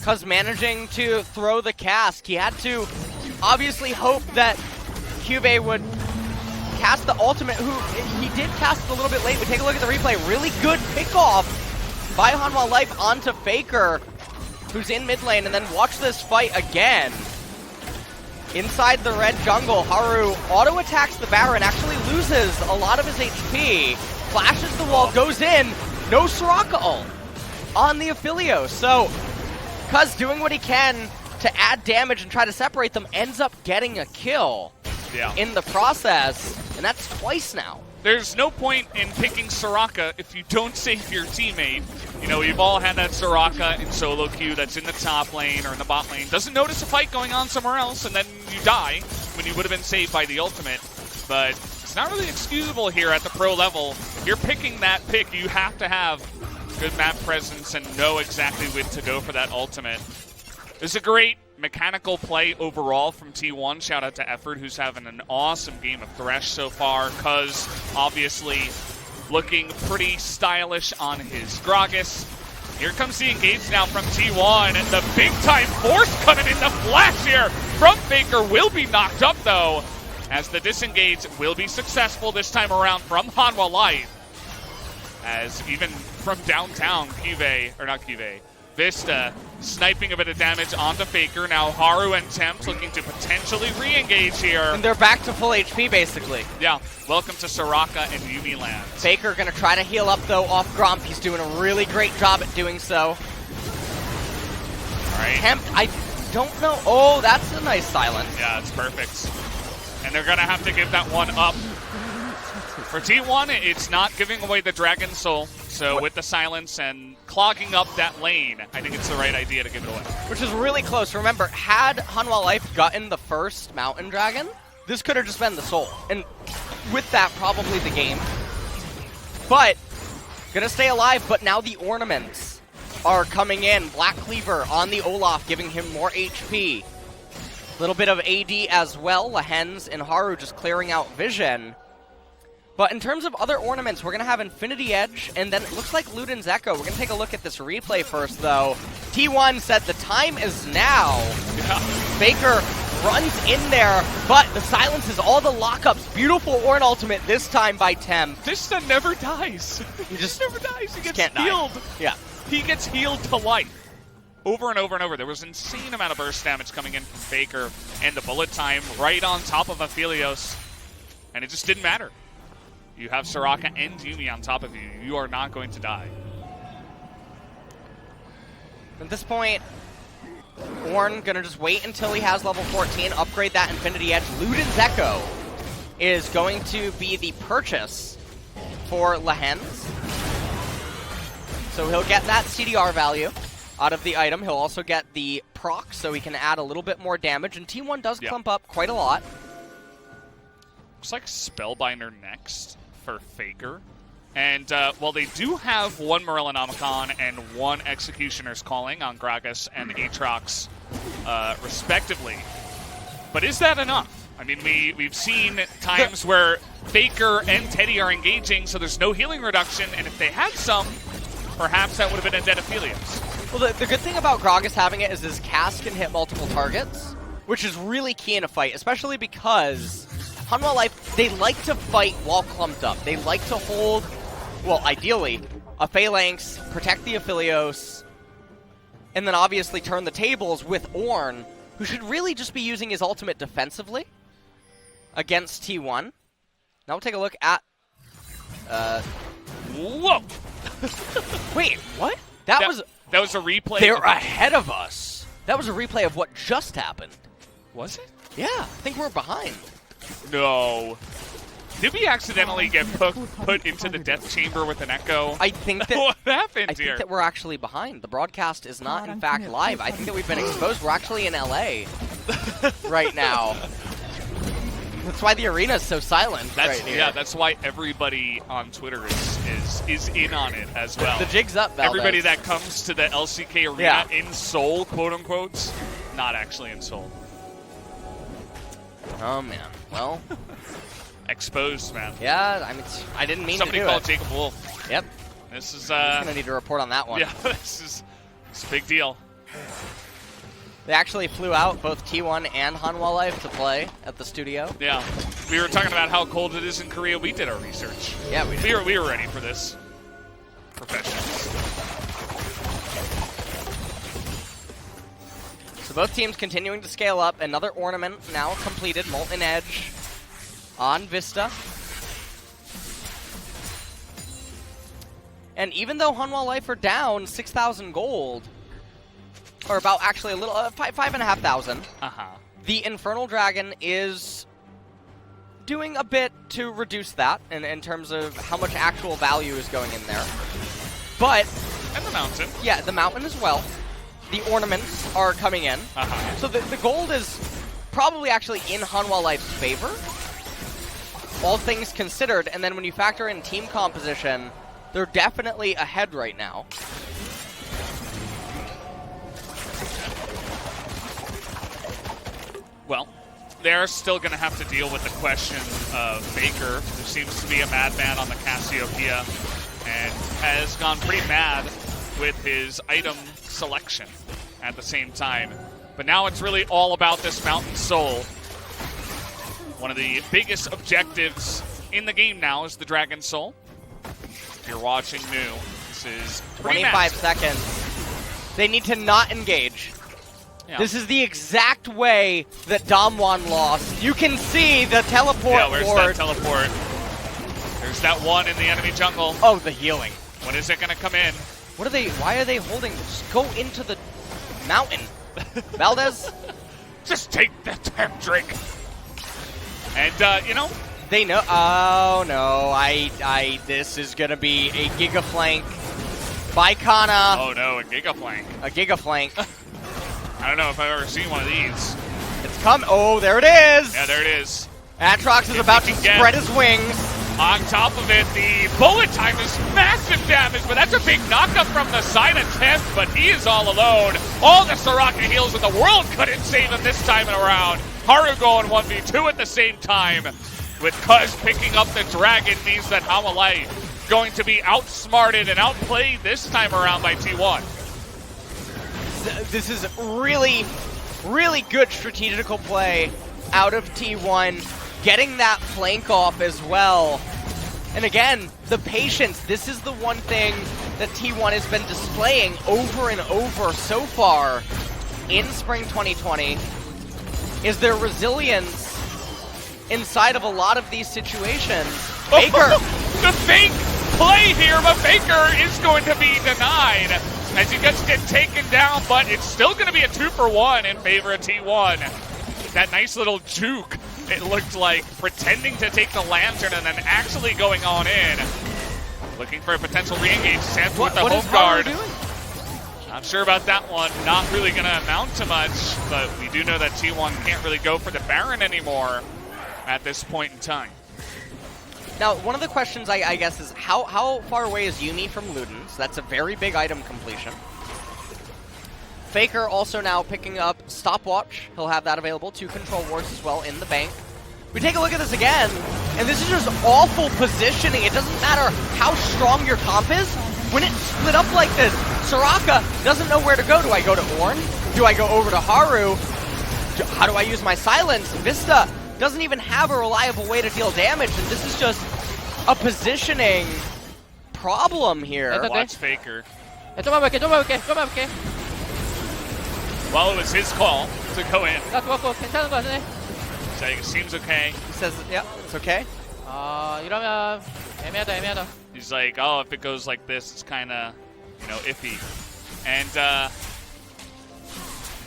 Cuz managing to throw the cask. He had to obviously hope that Cube would cast the ultimate, who he did cast it a little bit late. We take a look at the replay. Really good pickoff by Hanwha Life onto Faker, who's in mid lane, and then watch this fight again. Inside the red jungle, Haru auto-attacks the Baron, actually loses a lot of his HP, flashes the wall, goes in, no Soraka ult on the Aphelios. So, Cuz doing what he can to add damage and try to separate them, ends up getting a kill in the process, and that's twice now. There's no point in picking Soraka if you don't save your teammate. We've all had that Soraka in solo queue that's in the top lane or in the bot lane, doesn't notice a fight going on somewhere else, and then you die when you would have been saved by the ultimate. But it's not really excusable here at the pro level. If you're picking that pick, you have to have good map presence and know exactly when to go for that ultimate. It's a great mechanical play overall from T1. Shout out to Effort, who's having an awesome game of Thresh so far. Cuz obviously looking pretty stylish on his Gragas. Here comes the engage now from T1, and the big time force coming in the flash here from Faker will be knocked up though, as the disengage will be successful this time around from Hanwha Life. As even from downtown, Vista sniping a bit of damage onto Faker. Now Haru and Tempt looking to potentially re-engage here. And they're back to full HP, basically. Yeah, welcome to Soraka and Yumi land. Faker gonna try to heal up, though, off Gromp. He's doing a really great job at doing so. All right. Tempt, I don't know. Oh, that's a nice silence. Yeah, it's perfect. And they're gonna have to give that one up. For T1, it's not giving away the Dragon Soul. So with the silence and clogging up that lane, I think it's the right idea to give it away. Which is really close. Remember, had Hanwha Life gotten the first Mountain Dragon, this could have just been the Soul. And with that, probably the game. But, gonna stay alive, but now the ornaments are coming in. Black Cleaver on the Olaf, giving him more HP. Little bit of AD as well. Lahens and Haru just clearing out vision. But in terms of other ornaments, we're going to have Infinity Edge, and then it looks like Luden's Echo. We're going to take a look at this replay first, though. T1 said the time is now. Yeah. Faker runs in there, but the silences all the lockups. Beautiful Ornn ultimate this time by Tem. Vista never dies. He just never dies. He gets can't healed. die. Yeah. He gets healed to life. Over and over and over. There was an insane amount of burst damage coming in from Faker, and the bullet time right on top of Aphelios. And it just didn't matter. You have Soraka and Yumi on top of you. You are not going to die. At this point, Ornn gonna just wait until he has level 14, upgrade that Infinity Edge. Luden's Echo is going to be the purchase for Lahens. So he'll get that CDR value out of the item. He'll also get the proc, so he can add a little bit more damage. And T1 does clump up quite a lot. Looks like Spellbinder next for Faker. And, well, they do have one Morellonomicon and one Executioner's Calling on Gragas and Aatrox, respectively. But is that enough? I mean, we've seen times where Faker and Teddy are engaging, so there's no healing reduction, and if they had some, perhaps that would have been a dead Aphelios. Well, the good thing about Gragas having it is his cast can hit multiple targets, which is really key in a fight, especially because Hanwha Life, they like to fight while clumped up. They like to hold, well, ideally, a Phalanx, protect the Aphelios, and then obviously turn the tables with Ornn, who should really just be using his ultimate defensively against T1. Now we'll take a look at... Whoa! Wait, what? That was a replay. They're ahead of us. That was a replay of what just happened. Was it? Yeah, I think we're behind. No. Did we accidentally get put into the death chamber with an echo? I think that... What happened I here? think that we're actually behind. The broadcast is not, in fact, live. I think that we've been exposed. We're actually in LA right now. That's why the arena is so silent right here. Yeah, that's why everybody on Twitter is in on it as well. The jig's up, Valdez. Everybody that comes to the LCK arena in Seoul, quote unquote, not actually in Seoul. Oh, man. Well... Exposed, man. Yeah, I mean, I didn't mean Somebody to do called it. Jacob Wolf. Yep. This is, I'm gonna need to report on that one. Yeah, it's a big deal. They actually flew out, both T1 and Hanwha Life, to play at the studio. Yeah. We were talking about how cold it is in Korea. We did our research. Yeah, we did. We were ready for this. Professionals. So both teams continuing to scale up. Another ornament now completed. Molten Edge on Vista. And even though Hanwha Life are down 6,000 gold, or about actually a little, 5,500, the Infernal Dragon is doing a bit to reduce that in terms of how much actual value is going in there. But... And the mountain. Yeah, the mountain as well. The ornaments are coming in. So the gold is probably actually in Hanwha Life's favor, all things considered. And then when you factor in team composition, they're definitely ahead right now. Well, they're still going to have to deal with the question of Faker, who seems to be a madman on the Cassiopeia and has gone pretty mad with his item selection at the same time. But now it's really all about this Mountain Soul. One of the biggest objectives in the game now is the Dragon Soul. If you're watching new, this is 25 seconds. They need to not engage. Yeah. This is the exact way that Damwon lost. You can see the teleport Yeah, where's ward. that teleport? There's that one in the enemy jungle. Oh, the healing. When is it going to come in? What are they? Why are they holding? Just go into the mountain. Valdez? Just take the damn drink. And, you know, They know. Oh no! This is gonna be a Giga Flank by Kana. oh no, a Giga Flank. A Giga Flank. I don't know if I've ever seen one of these. It's come. Oh, there it is. Yeah, there it is. Atrox is about to can get- spread his wings. On top of it, the bullet time is massive damage, but that's a big knockup from the silent attempt, but he is all alone. All the Soraka heals in the world couldn't save him this time around. Haru going 1v2 at the same time. With Cuz picking up the dragon means that Hanwha going to be outsmarted and outplayed this time around by T1. This is really, really good strategical play out of T1. Getting that flank off as well. And again, the patience. This is the one thing that T1 has been displaying over and over so far in Spring 2020 is their resilience inside of a lot of these situations. Faker! The fake play here, but Faker is going to be denied as he gets taken down, but it's still going to be a 2-for-1 in favor of T1. That nice little juke, it looked like, pretending to take the lantern and then actually going on in. Looking for a potential re-engage. Sands with the home guard. Not sure about that one. Not really going to amount to much, but we do know that T1 can't really go for the Baron anymore at this point in time. Now, one of the questions I guess is how far away is Yuumi from Ludens? That's a very big item completion. Faker also now picking up Stopwatch. He'll have that available. 2 control wards as well in the bank. We take a look at this again, and this is just awful positioning. It doesn't matter how strong your comp is. When it's split up like this, Soraka doesn't know where to go. Do I go to Ornn? Do I go over to Haru? How do I use my silence? Vista doesn't even have a reliable way to deal damage, and this is just a positioning problem here. Watch Faker. 좀 해볼게. Well, it was his call to go in. 나 좋았고 괜찮은 거 같네. So it seems okay. He says, yeah, it's okay. 이러면 애매하다. He's like, oh, if it goes like this, it's kind of, you know, iffy. And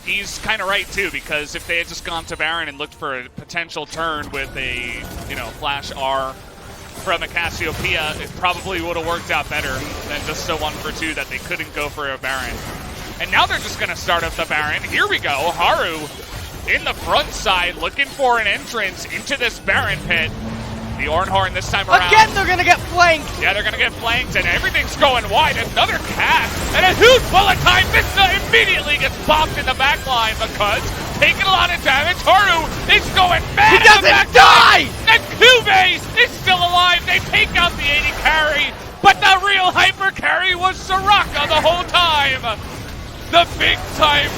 he's kind of right, too, because if they had just gone to Baron and looked for a potential turn with a, you know, flash R from a Cassiopeia, it probably would have worked out better than just a 1-for-2 that they couldn't go for a Baron. And now they're just going to start up the Baron. Here we go. Haru in the front side looking for an entrance into this Baron pit. The Ornhorn this time around. Again, they're going to get flanked. Yeah, they're going to get flanked, and everything's going wide. Another cast, and a huge bullet time. Vista immediately gets popped in the back line because taking a lot of damage. Haru is going mad. He doesn't die! And Kube is still alive. They take out the 80 carry, but the real hyper carry was Soraka the whole time. The big time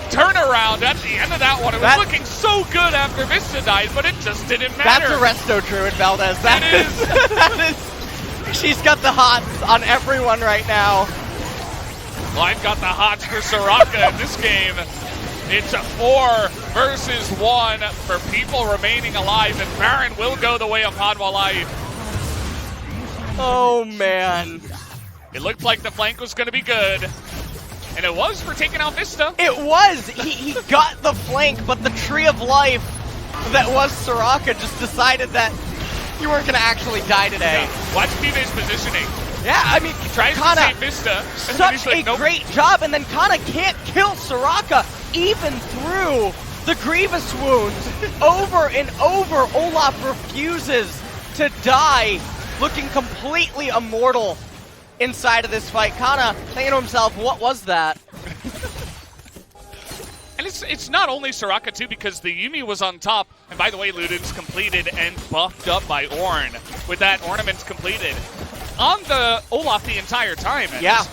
turnaround at the end of that one. It was looking so good after Vista died, but it just didn't matter. That's a resto Druid, Valdez. That is. She's got the hots on everyone right now. Well, I've got the hots for Soraka in this game. It's a 4 versus 1 for people remaining alive, and Baron will go the way of Hanwha Life. Oh, man. It looked like the flank was going to be good. And it was for taking out Vista. It was! He got the flank, but the Tree of Life that was Soraka just decided that you weren't going to actually die today. Yeah. Watch Pive's positioning. Yeah, I mean, He tries Kana, to save Vista. And such he's like, a nope. great job, and then Kana can't kill Soraka even through the Grievous wounds. Over and over, Olaf refuses to die, looking completely immortal inside of this fight. Kana thinking to himself, what was that? And it's not only Soraka, too, because the Yuumi was on top. And by the way, Ludens completed and buffed up by Ornn with that ornament completed on the Olaf the entire time. And yeah.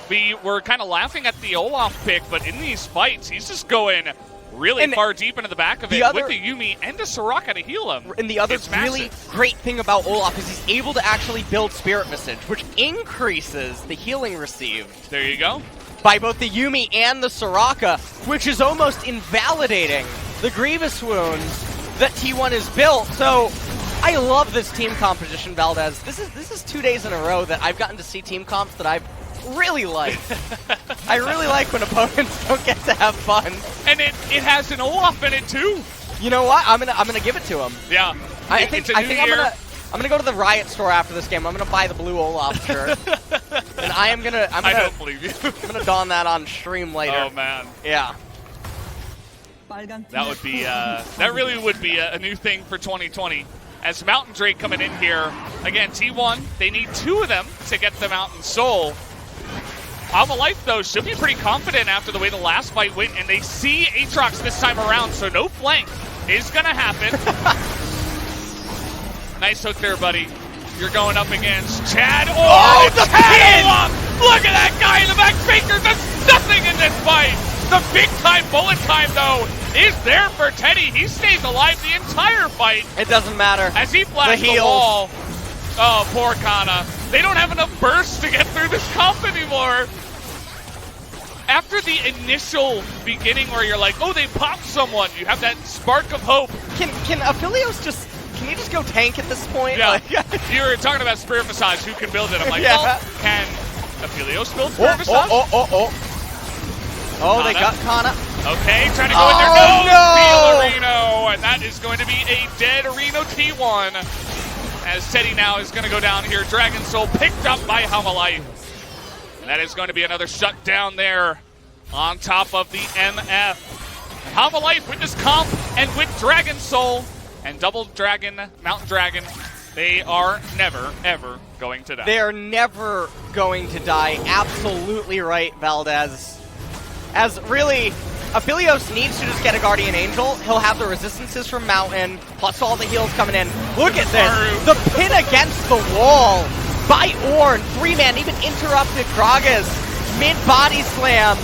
We were kind of laughing at the Olaf pick, but in these fights, he's just going really far deep into the back of it with the Yuumi and a Soraka to heal him. And the other really great thing about Olaf is he's able to actually build Spirit Message, which increases the healing received. There you go. by both the Yuumi and the Soraka, which is almost invalidating the Grievous wounds that T1 is built. So I love this team composition, Valdez. This is 2 days in a row that I've gotten to see team comps that I've really liked. I really like when opponents don't get to have fun. And it has an Olaf in it too. You know what? I'm gonna give it to him. Yeah. I think I'm gonna go to the Riot store after this game. I'm gonna buy the blue Olaf shirt, and I don't believe you. I'm gonna don that on stream later. Oh man. Yeah. That would be that really would be a new thing for 2020. As Mountain Drake coming in here again, T1. They need 2 of them to get the Mountain Soul. Hanwha Life though should be pretty confident after the way the last fight went, and they see Aatrox this time around, so no flank is gonna happen. Nice hook there, buddy. You're going up against Chad. Oh, the pin! Look at that guy in the back. Faker does nothing in this fight. The big time bullet time, though, is there for Teddy. He stays alive the entire fight. It doesn't matter. As he blasts the wall. Oh, poor Kana. They don't have enough bursts to get through this comp anymore. After the initial beginning where you're like, oh, they popped someone, you have that spark of hope. Can Aphelios just... Can you just go tank at this point? Yeah. Like, you were talking about Spirit Massage, who can build it. I'm like, yeah. well, can Aphelios build Spirit Massage? Oh, they got Kana. Okay, trying to go in there. No! Reno, and that is going to be a dead Reno T1. As Teddy now is going to go down here. Dragon Soul picked up by Hanwha Life. And that is going to be another shutdown there on top of the MF. Hanwha Life with this comp and with Dragon Soul and Double Dragon, Mountain Dragon, they are never, ever going to die. They are never going to die. Absolutely right, Valdez. As really, Aphelios needs to just get a Guardian Angel. He'll have the resistances from Mountain, plus all the heals coming in. Look at this. The pin against the wall by Ornn. 3-man, even interrupted Gragas. Mid-body slam.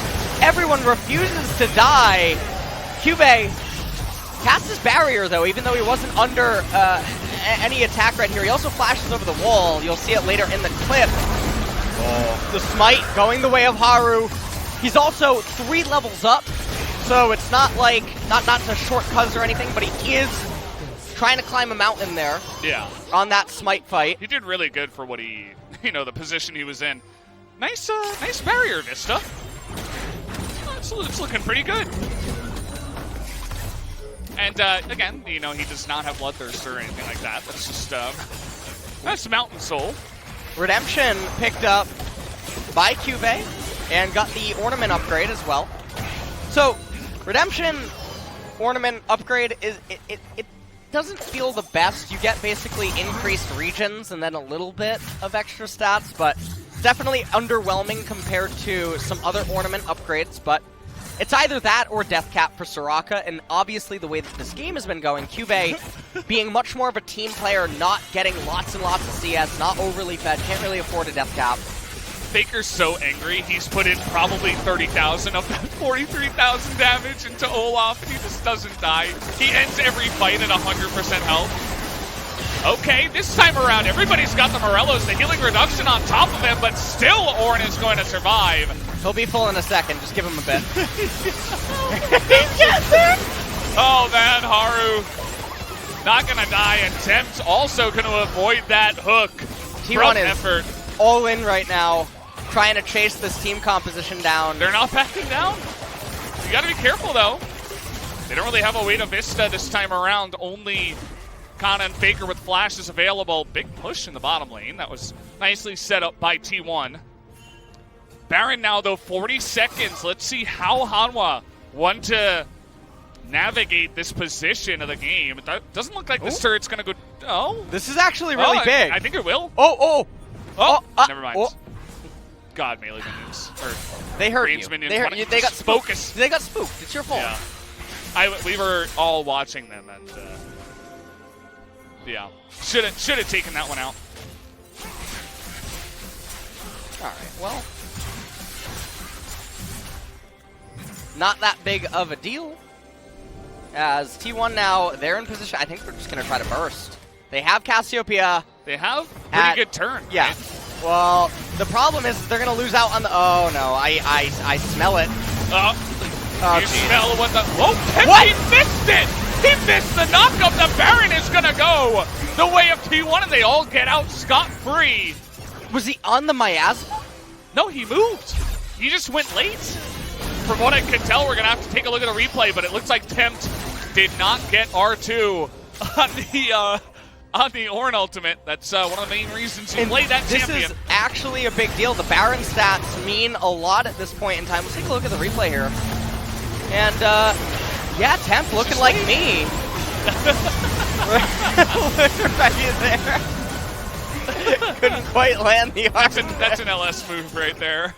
Everyone refuses to die. Cube casts his barrier, though, even though he wasn't under any attack right here. He also flashes over the wall. You'll see it later in the clip. Oh. The smite going the way of Haru. He's also 3 levels up, so it's not like, not to short cuz or anything, but he is trying to climb a mountain there. Yeah. On that smite fight. He did really good for what he, the position he was in. Nice barrier, Vista. It's looking pretty good. And again, he does not have Bloodthirster or anything like that. That's just, that's Mountain Soul. Redemption picked up by Cube and got the ornament upgrade as well. So, Redemption ornament upgrade is it doesn't feel the best. You get basically increased regions and then a little bit of extra stats, but definitely underwhelming compared to some other ornament upgrades, but it's either that or Death Cap for Soraka, and obviously the way that this game has been going, Cube being much more of a team player, not getting lots and lots of CS, not overly fed, can't really afford a Death Cap. Faker's so angry, he's put in probably 30,000 of that 43,000 damage into Olaf, and he just doesn't die. He ends every fight at 100% health. Okay, this time around, everybody's got the Morellos, the healing reduction on top of him, but still Ornn is going to survive. He'll be full in a second, just give him a bit. Oh man, Haru not gonna die, and Temp's also gonna avoid that hook. T1 is effort. All in right now, trying to chase this team composition down. They're not backing down. You gotta be careful though. They don't really have a way to Vista this time around, only Kana and Faker with flashes available. Big push in the bottom lane. That was nicely set up by T1. Baron now, though, 40 seconds. Let's see how Hanwha want to navigate this position of the game. It doesn't look like this turret's going to go... Oh. This is actually really big. I think it will. Oh, never mind. Oh. God, melee minions. Or they hurt you. Minions. They hurt you. They got spooked. Focus. They got spooked. It's your fault. Yeah. We were all watching them, and yeah, should have taken that one out. All right. Well, not that big of a deal. As T1 now, they're in position. I think they're just going to try to burst. They have Cassiopeia. They have pretty good turn. Yeah. Right? Well, the problem is they're gonna lose out on the. Oh no, I smell it. Oh, You geez. smell what the. Whoa! What? He missed it! He missed the knockup. The Baron is gonna go the way of T1, and they all get out scot-free. Was he on the miasma? No, he moved. He just went late. From what I can tell, we're gonna have to take a look at the replay, but it looks like Tempt did not get R2 on the Ornn ultimate. That's one of the main reasons he played that this champion. Is actually a big deal. The Baron stats mean a lot at this point in time. Let's take a look at the replay here. And, yeah, Tempt looking like me. Right there. Couldn't quite land the arm. That's an LS move right there.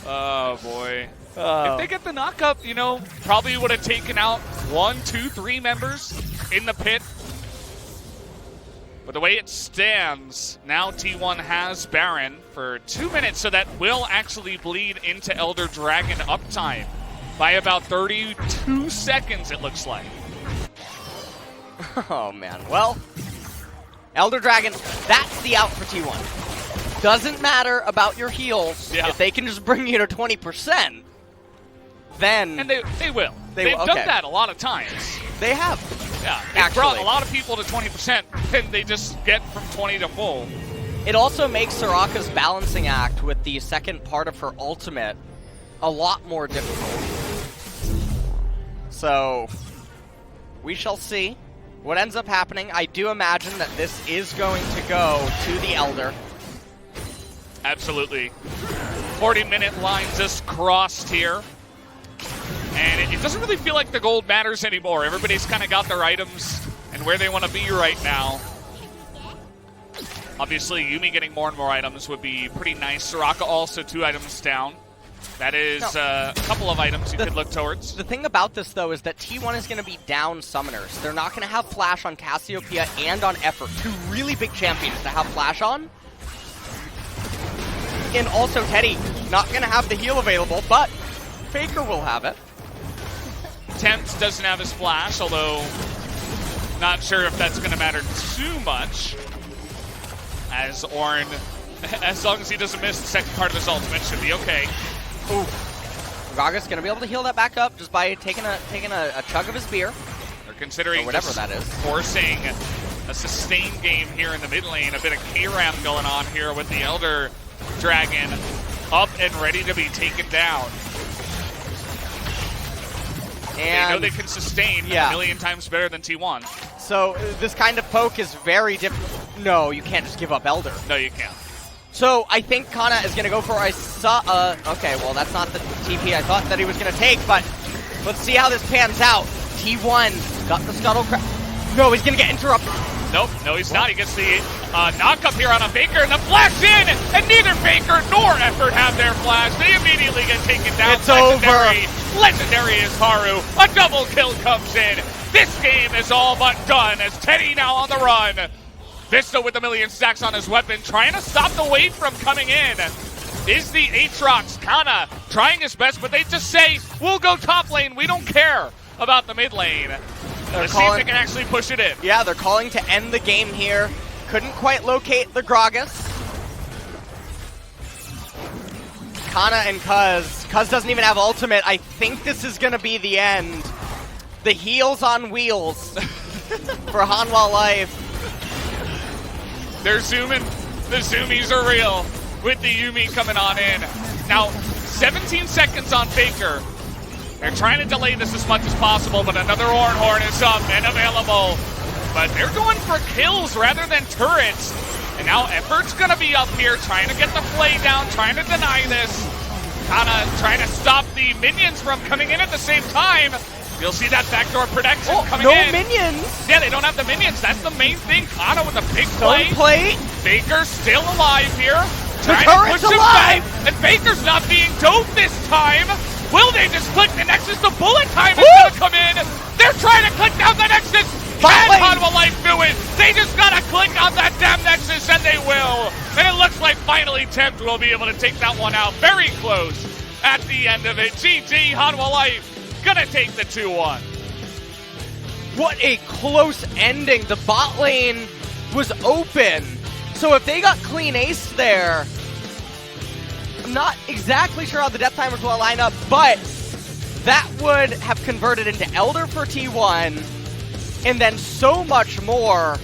Oh, boy. Oh. If they get the knockup, you know, probably would have taken out 1, 2, 3 members in the pit. But the way it stands, now T1 has Baron for 2 minutes, so that will actually bleed into Elder Dragon uptime by about 32 seconds, it looks like. Oh, man. Well, Elder Dragon, that's the out for T1. Doesn't matter about your heals. Yeah. If they can just bring you to 20%, then... And they will. They They've will, done okay. that a lot of times. They have. Yeah, they brought a lot of people to 20%, and they just get from 20 to full. It also makes Soraka's balancing act with the second part of her ultimate a lot more difficult. So, we shall see what ends up happening. I do imagine that this is going to go to the Elder. Absolutely. 40-minute line just crossed here. And it doesn't really feel like the gold matters anymore. Everybody's kind of got their items and where they want to be right now. Obviously, Yuumi getting more and more items would be pretty nice. Soraka also 2 items down. That is a couple of items you could look towards. The thing about this, though, is that T1 is going to be down summoners. They're not going to have Flash on Cassiopeia and on Effort, 2 really big champions to have Flash on. And also Teddy, not going to have the heal available, but Faker will have it. Tempt doesn't have his flash, although not sure if that's going to matter too much. As Ornn, as long as he doesn't miss the second part of his ultimate, should be okay. Ooh. Gaga's going to be able to heal that back up just by taking a chug of his beer. They're considering or whatever that is. Forcing a sustained game here in the mid lane. A bit of K-Ram going on here with the Elder Dragon up and ready to be taken down. And they know they can sustain a million times better than T1. So this kind of poke is very different. No, you can't just give up Elder. No, you can't. So I think Kana is going to go for a okay, well, that's not the TP I thought that he was going to take, but let's see how this pans out. T1 got the scuttle crash. No, he's going to get interrupted. Nope, no, he's not. He gets the knock-up here on a Faker, and the flash in! And neither Faker nor Effort have their flash. They immediately get taken down. It's over. Legendary is Haru. A double kill comes in. This game is all but done as Teddy now on the run. Vista with a million stacks on his weapon, trying to stop the wave from coming in. Is the Aatrox. Kana trying his best, but they just say, we'll go top lane. We don't care about the mid lane. Let's see if they can actually push it in. Yeah, they're calling to end the game here. Couldn't quite locate the Gragas. Kana and Cuz. Cuz doesn't even have ultimate. I think this is going to be the end. The heels on wheels for Hanwha Life. They're zooming. The zoomies are real with the Yuumi coming on in. Now, 17 seconds on Faker. They're trying to delay this as much as possible, but another Ornn is up and available. But they're going for kills rather than turrets. And now Effort's going to be up here trying to get the play down, trying to deny this. Kana trying to stop the minions from coming in at the same time. You'll see that backdoor protection coming in. No minions! Yeah, they don't have the minions. That's the main thing. Kana with a big play. Faker still alive here. Trying to push him back. And Faker's not being doped this time. Will they just click the Nexus? The bullet time is going to come in. They're trying to click down the Nexus. Can Hanwha Life do it? They just got to click on that damn Nexus, and they will. And it looks like finally Tempt will be able to take that one out. Very close at the end of it. GG, Hanwha Life going to take the 2-1. What a close ending. The bot lane was open. So if they got clean ace there, I'm not exactly sure how the death timers will line up, but that would have converted into Elder for T1, and then so much more.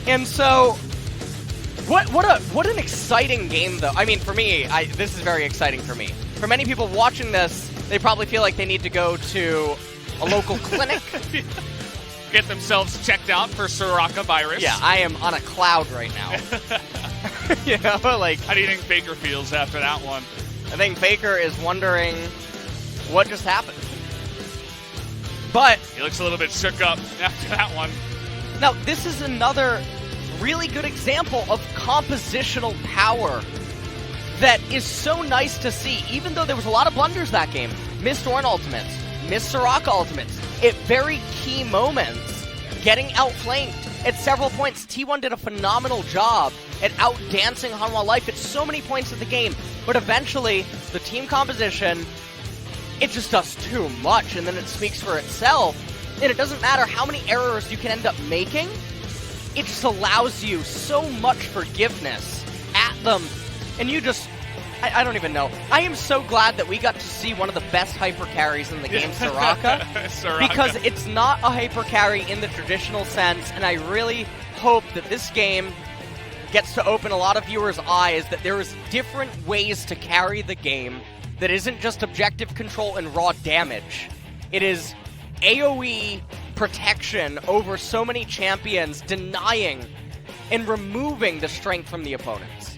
And so, what an exciting game, though. I mean, for me, this is very exciting for me. For many people watching this, they probably feel like they need to go to a local clinic. Get themselves checked out for Soraka virus. Yeah, I am on a cloud right now. You know, like... How do you think Faker feels after that one? I think Faker is wondering what just happened. But... He looks a little bit shook up after that one. Now, this is another really good example of compositional power that is so nice to see, even though there was a lot of blunders that game. Missed Ornn ultimates, missed Soraka ultimates. At very key moments, getting outflanked at several points. T1 did a phenomenal job at outdancing Hanwha Life at so many points of the game, but eventually, the team composition, it just does too much, and then it speaks for itself. And it doesn't matter how many errors you can end up making, it just allows you so much forgiveness at them. And you just, I don't even know. I am so glad that we got to see one of the best hyper carries in the game, Soraka. Soraka. Because it's not a hyper carry in the traditional sense, and I really hope that this game gets to open a lot of viewers' eyes that there is different ways to carry the game that isn't just objective control and raw damage. It is AoE protection over so many champions, denying and removing the strength from the opponents.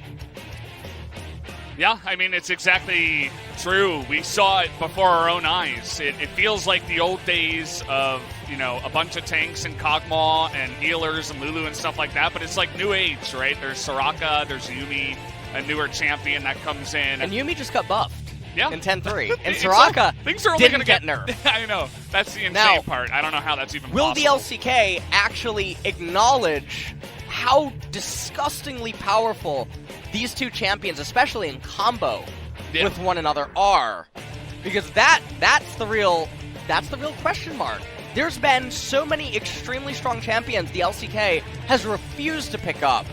Yeah, I mean, it's exactly true. We saw it before our own eyes. It feels like the old days of, you know, a bunch of tanks and Kog'Maw and healers and Lulu and stuff like that, but it's like new age, right? There's Soraka, there's Yuumi, a newer champion that comes in. And Yuumi just got buffed. Yeah. In 10-3. And Soraka things are only didn't get nerfed. I know. That's the insane Now, part. I don't know how that's even will possible. the LCK actually acknowledge how disgustingly powerful these two champions, especially in combo with one another, are? Because that's the real question mark. There's been so many extremely strong champions the LCK has refused to pick up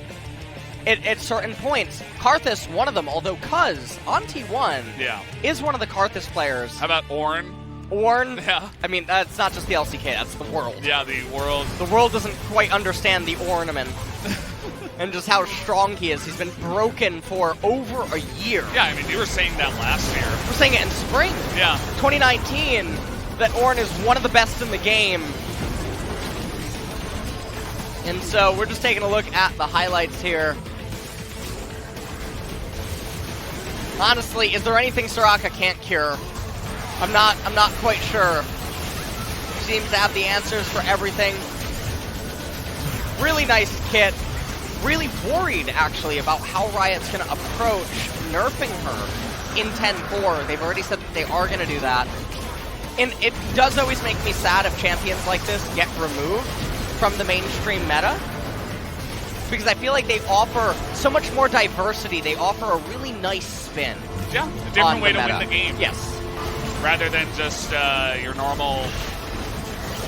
at certain points. Karthus, one of them, although Cuz on T1 is one of the Karthus players. How about Ornn? Ornn? Yeah. I mean, that's not just the LCK, that's the world. Yeah, the world. The world doesn't quite understand the ornament and just how strong he is. He's been broken for over a year. Yeah, I mean, you were saying that last year. We're saying it in spring. Yeah. 2019, that Ornn is one of the best in the game. And so we're just taking a look at the highlights here. Honestly, is there anything Soraka can't cure? I'm not quite sure. She seems to have the answers for everything. Really nice kit. Really worried, actually, about how Riot's going to approach nerfing her in 10-4. They've already said that they are going to do that. And it does always make me sad if champions like this get removed from the mainstream meta, because I feel like they offer so much more diversity. They offer a really nice spin. Yeah, a different way to win the game. Yes. Rather than just your normal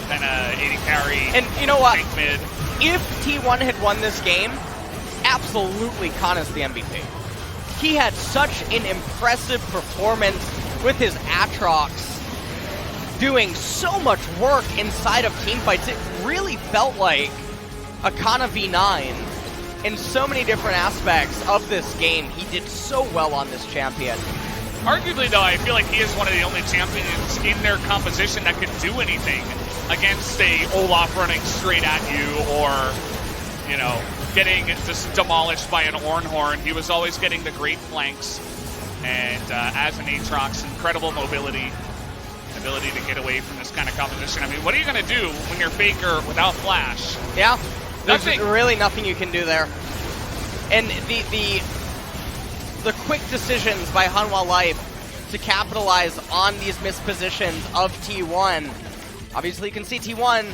kind of 80 carry. And you know what? Mid. If T1 had won this game, absolutely Kana's the MVP. He had such an impressive performance with his Aatrox, doing so much work inside of teamfights. It really felt like a Kana V9 in so many different aspects of this game. He did so well on this champion. Arguably, though, I feel like he is one of the only champions in their composition that could do anything against a Olaf running straight at you, or, you know, getting just demolished by an Ornhorn. He was always getting the great flanks, and as an Aatrox, incredible mobility, ability to get away from this kind of composition. I mean, what are you going to do when you're Faker without Flash? Yeah, there's Nothing. really nothing you can do there. And the quick decisions by Hanwha Life to capitalize on these mispositions of T1. Obviously, you can see T1,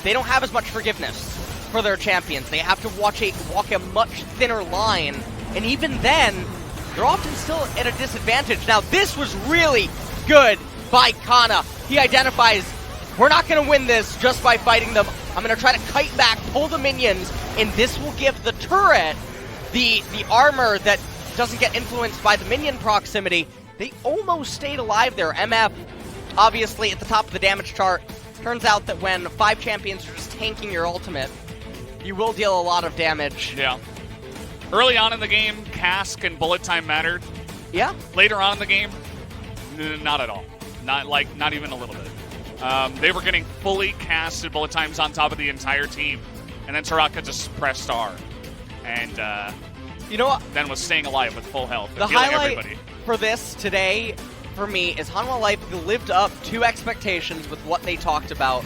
they don't have as much forgiveness for their champions. They have to walk a much thinner line, and even then, they're often still at a disadvantage. Now, this was really good by Kana. He identifies, we're not going to win this just by fighting them I'm going to try to kite back, pull the minions, and this will give the turret the armor that doesn't get influenced by the minion proximity. They almost stayed alive there. MF, obviously, at the top of the damage chart. Turns out that when 5 champions are just tanking your ultimate, you will deal a lot of damage. Yeah. Early on in the game, cask and bullet time mattered. Yeah. Later on in the game, not at all. Not even a little bit. They were getting fully casted bullet times on top of the entire team, and then Soraka just pressed R, and you know what? Then was staying alive with full health. The highlight for this today, for me, is Hanwha Life lived up to expectations with what they talked about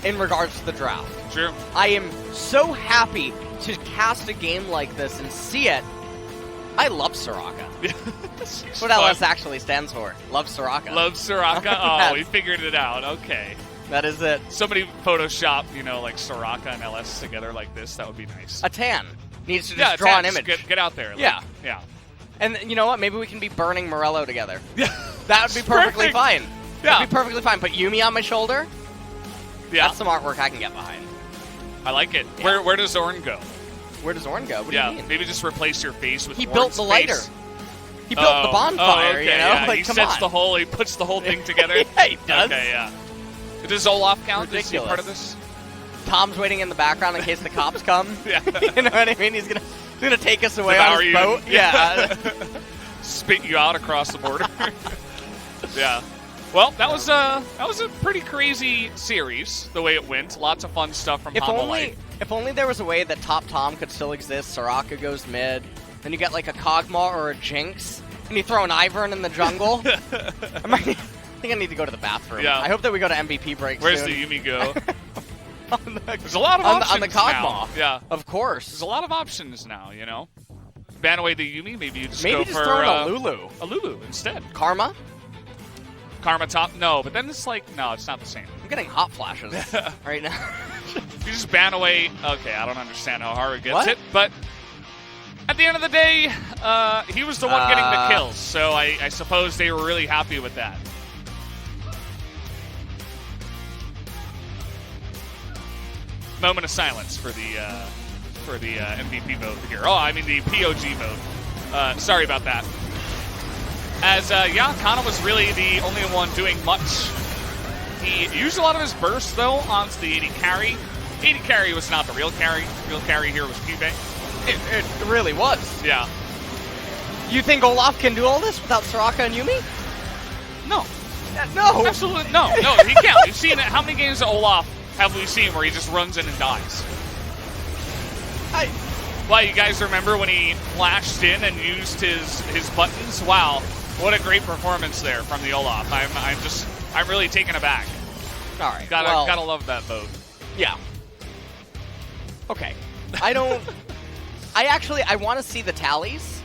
in regards to the draft. True. I am so happy to cast a game like this and see it. I love Soraka. What LS actually stands for. Love Soraka. Love Soraka? Oh, we figured it out. Okay. That is it. Somebody Photoshop, like Soraka and LS together like this. That would be nice. A tan needs to just draw an image. Get out there. Yeah. Yeah. And you know what? Maybe we can be burning Morello together. That would be perfectly fine. Yeah. That'd be perfectly fine. Put Yumi on my shoulder. Yeah. That's some artwork I can get behind. I like it. Yeah. Where does Zorn go? Where does Zorn go? What do you mean? Maybe just replace your face with He Zorn's built the lighter. face. He built the bonfire, okay, you know? Yeah. Like, He come sets on. the whole, he puts the whole thing together. Yeah, he does. Okay, yeah. Does Olaf count? Ridiculous. Is he part of this? Tom's waiting in the background in case the cops come. Yeah. You know what I mean? He's gonna take us away on his boat. Yeah. Spit you out across the border. Yeah. Well, that was a pretty crazy series, the way it went. Lots of fun stuff from Hanwha Life. If only there was a way that Top Tom could still exist. Soraka goes mid. Then you get like a Kog'Maw or a Jinx. And you throw an Ivern in the jungle. I think I need to go to the bathroom. Yeah. I hope that we go to MVP break Where's soon. the Yumi go? On the, There's a lot of options on the Kog'Maw. now. Yeah. Of course. There's a lot of options now, Ban away the Yumi, maybe you just Maybe go just for throw in a Lulu. A Lulu instead. Karma? Karma top? No, but then it's like, no, it's not the same. I'm getting hot flashes right now. You just ban away. Okay, I don't understand how Haru gets What? it, but at the end of the day, he was the one getting the kills, so I suppose they were really happy with that. Moment of silence for the MVP vote here. Oh, I mean the POG vote. Sorry about that. As Kana was really the only one doing much. He used a lot of his burst though onto the AD carry. AD carry was not the real carry. Real carry here was Cube. It really was. Yeah. You think Olaf can do all this without Soraka and Yumi? No. No. Absolutely no. No, he can't. We've seen it. How many games of Olaf have we seen where he just runs in and dies? Well, you guys remember when he flashed in and used his buttons? Wow, what a great performance there from the Olaf. I'm really taken aback. All right. Gotta love that vote. Yeah. Okay. I want to see the tallies.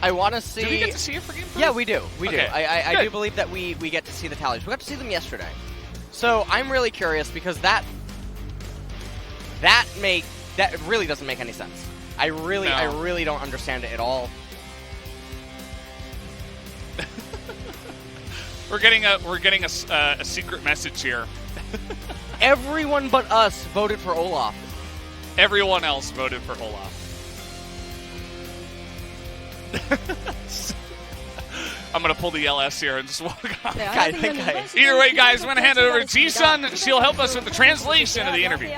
I want to see. Do we get to see it for game 3? Yeah, we do. We do. Okay. I do believe that we get to see the tallies. We got to see them yesterday. So I'm really curious because that really doesn't make any sense. I really don't understand it at all. We're getting a secret message here. Everyone but us voted for Olaf. Everyone else voted for Olaf. I'm gonna pull the LS here and just walk on. Either way, guys, I'm gonna hand it over to Ji-sun. She'll help us with the translation of the interview.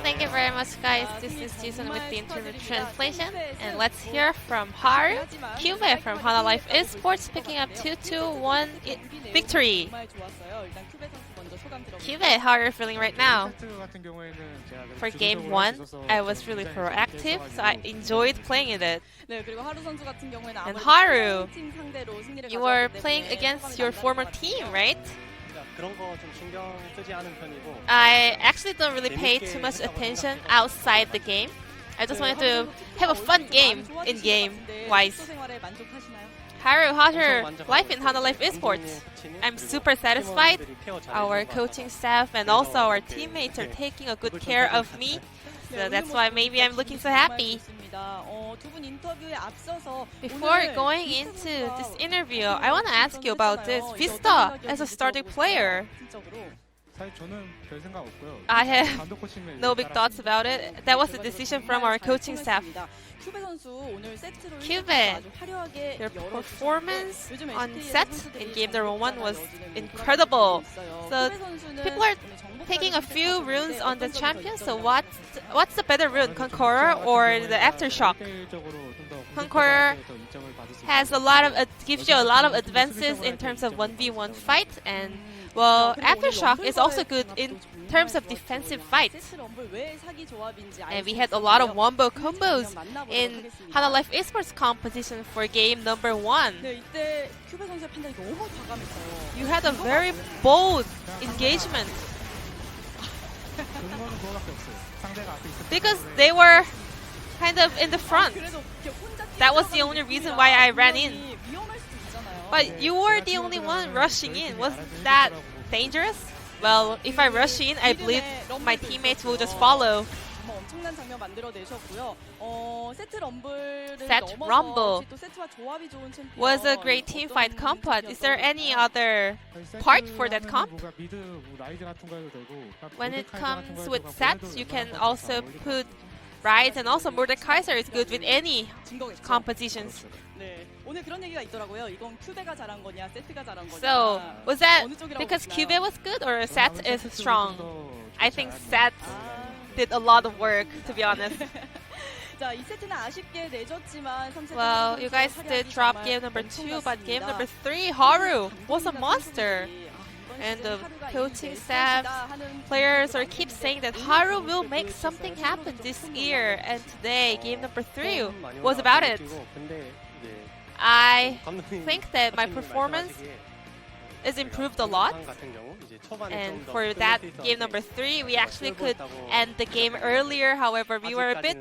Thank you very much, guys. This is Ji-sun with the interview translation. And let's hear from Haru Cube from Hanwha Life Esports picking up 2-2-1 victory. Cube, how are you feeling right now? For game 1, I was really proactive, so I enjoyed playing it. And Haru, you were playing against your former team, right? I actually don't really pay too much attention outside the game. I just wanted to have a fun game in-game wise. Haru, how's your life in Hanwha Life Esports? I'm super satisfied. Our coaching staff and also our teammates are taking a good care of me. So that's why maybe I'm looking so happy. Before going into this interview, I want to ask you about this Vista as a starting player. I have no big thoughts about it. That was a decision from our coaching staff. Cube, your performance on set in game number 1 was incredible. So people are taking a few runes on the champion. So what's the better rune, Conqueror or the Aftershock? Conqueror has a lot of gives you a lot of advances in terms of 1v1 fight, and well, Aftershock is also good in terms of defensive fights. And we had a lot of wombo combos in Hanwha Life Esports competition for game number 1. You had a very bold engagement. Because they were kind of in the front. That was the only reason why I ran in. But you were the only one rushing in. Was that dangerous? Well, if I rush in, I believe my teammates will just follow. Set Rumble was a great teamfight comp, but is there any other part for that comp? When it comes with sets, you can also put Rise, and also Mordekaiser is good with any compositions. So, was that because Cube was good or Sat is strong? I think Sat did a lot of work, to be honest. Well, you guys did drop game number 2, but game number 3, Haru was a monster. And the coaching staff, players are keep saying that Haru will make something happen this year. And today, game number 3 was about it. I think that my performance is improved a lot. And for that game number 3, we actually could end the game earlier. However, we were a bit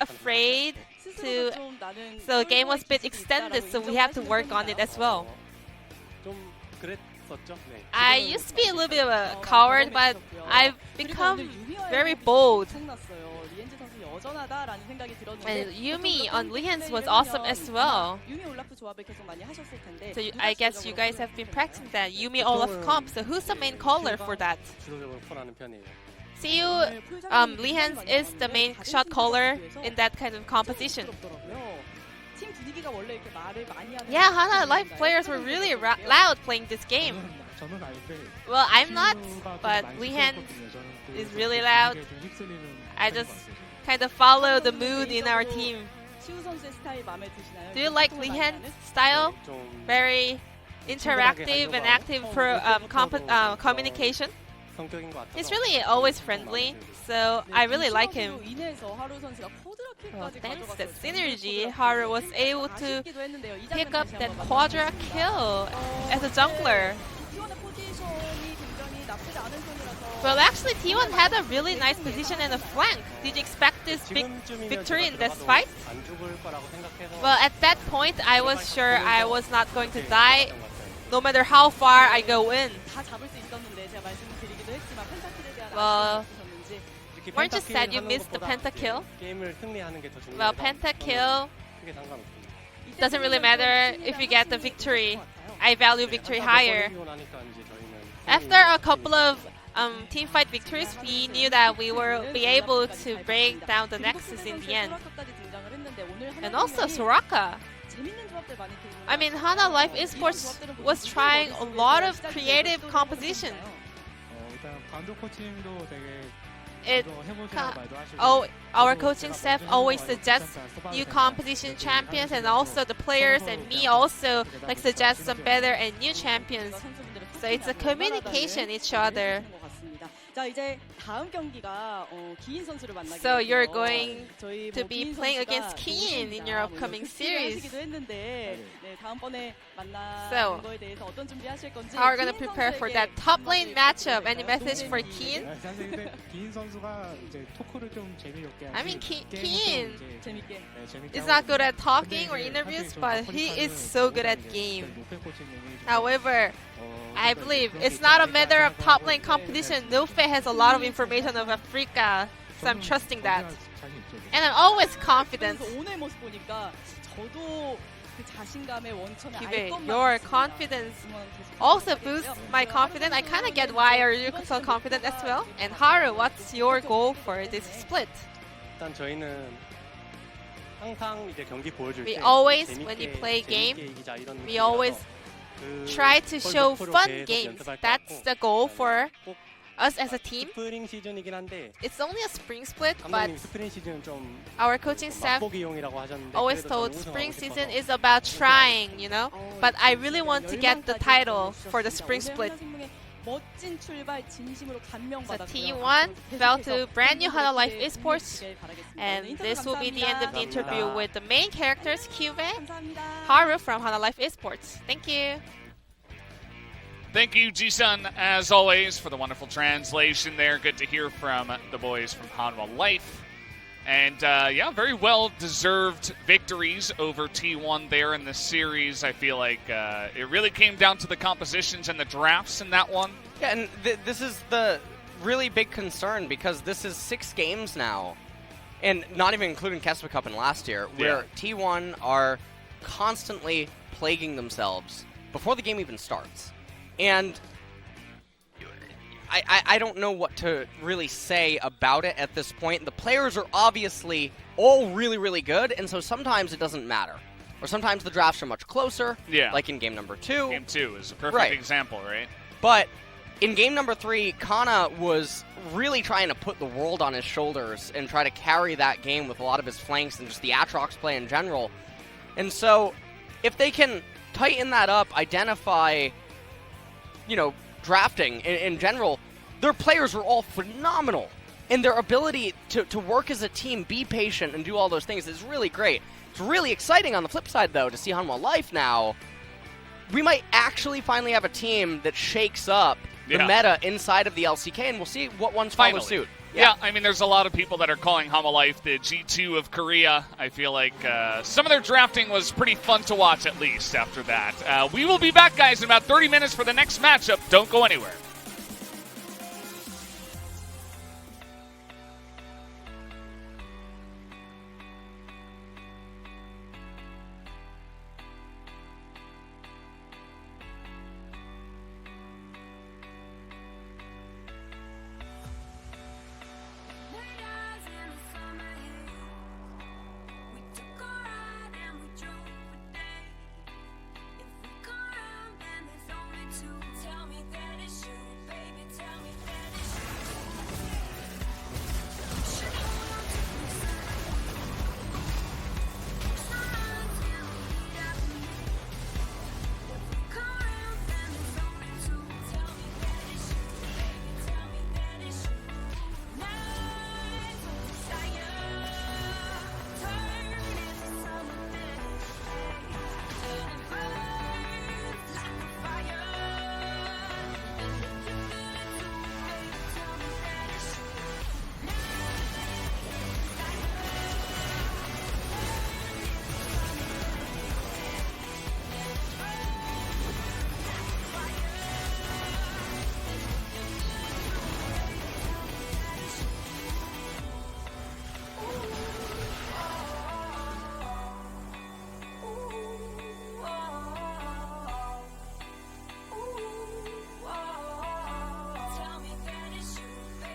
afraid to, so the game was a bit extended, so we have to work on it as well. I used to be a little bit of a coward, but I've become very bold. And Yumi on Lihen's was awesome as well. So I guess you guys have been practicing that. Yumi Olaf comp, so who's the main caller for that? See you, Lihen's is the main shot caller in that kind of composition. Yeah, Hanwha Life players were really loud playing this game. Well, I'm not, but Lihen is really loud. I just kind of follow the mood in our team. Do you like Lihen's style? Very interactive and active for communication. He's really always friendly, so I really like him. Well, thanks to that synergy, Haru was able to pick up that quadra kill as a jungler. Well, actually, T1 had a really nice position in the flank. Did you expect this big victory in this fight? Well, at that point, I was sure I was not going to die, no matter how far I go in. Well, weren't you sad you missed the pentakill? Well, pentakill doesn't really matter if you get the victory. I value victory higher. After a couple of teamfight victories, we knew that we will be able to break down the Nexus in the end. And also Soraka. I mean, Hanwha Life Esports was trying a lot of creative composition. Our coaching staff always suggests new composition champions, and also the players and me also like suggest some better and new champions. So it's a communication each other. So you're going to be playing against Kiin in your upcoming series. So, how are we going to prepare for that top lane matchup? Any message for Kiin? I mean, Kiin is not good at talking or interviews, but he is so good at game. However, I believe it's not a matter of top lane competition. Nofe has a lot of information of Africa, so I'm trusting that. And I'm always confident. Cube, your confidence also boosts my confidence. I kind of get why are you so confident as well. And Haru, what's your goal for this split? 일단 저희는 항상 이제 경기 보여줄 We 때 always, 재밌게, when you play game, 재밌게 이기자 이런 we always 그 try to show 목표로 fun 계속 games. 연습할 것 That's 같고, the goal for 꼭 us as a team. 스프링 시즌이긴 한데 It's only a spring split, but 감독님 스프링 시즌은 좀 our coaching staff 맛보기용이라고 하셨는데 always 그래도 told 저는 spring 우승하고 season 싶어서 is about trying, you know? But I really want to get the title for the spring split. 멋진 출발 진심으로 So 감명받았고요. T1 fell to brand new Hanwha Life Esports, and this will be the end of the interview with the main characters, Cube, Haru from Hanwha Life Esports. Thank you. Thank you, Ji-sun, as always, for the wonderful translation there. Good to hear from the boys from Hanwha Life. And, yeah, very well-deserved victories over T1 there in the series. I feel like it really came down to the compositions and the drafts in that one. Yeah, and this is the really big concern because this is 6 games now, and not even including Keswick Cup in last year, where T1 are constantly plaguing themselves before the game even starts. And I don't know what to really say about it at this point. The players are obviously all really, really good, and so sometimes it doesn't matter. Or sometimes the drafts are much closer, like in game number 2. Game 2 is a perfect example, right? But in game number 3, Kana was really trying to put the world on his shoulders and try to carry that game with a lot of his flanks and just the Aatrox play in general. And so if they can tighten that up, identify, you know, drafting in general, their players are all phenomenal. And their ability to work as a team, be patient, and do all those things is really great. It's really exciting on the flip side, though, to see Hanwha Life now. We might actually finally have a team that shakes up the meta inside of the LCK, and we'll see what ones follow suit. Yeah, I mean, there's a lot of people that are calling Hanwha Life the G2 of Korea. I feel like some of their drafting was pretty fun to watch, at least, after that. We will be back, guys, in about 30 minutes for the next matchup. Don't go anywhere.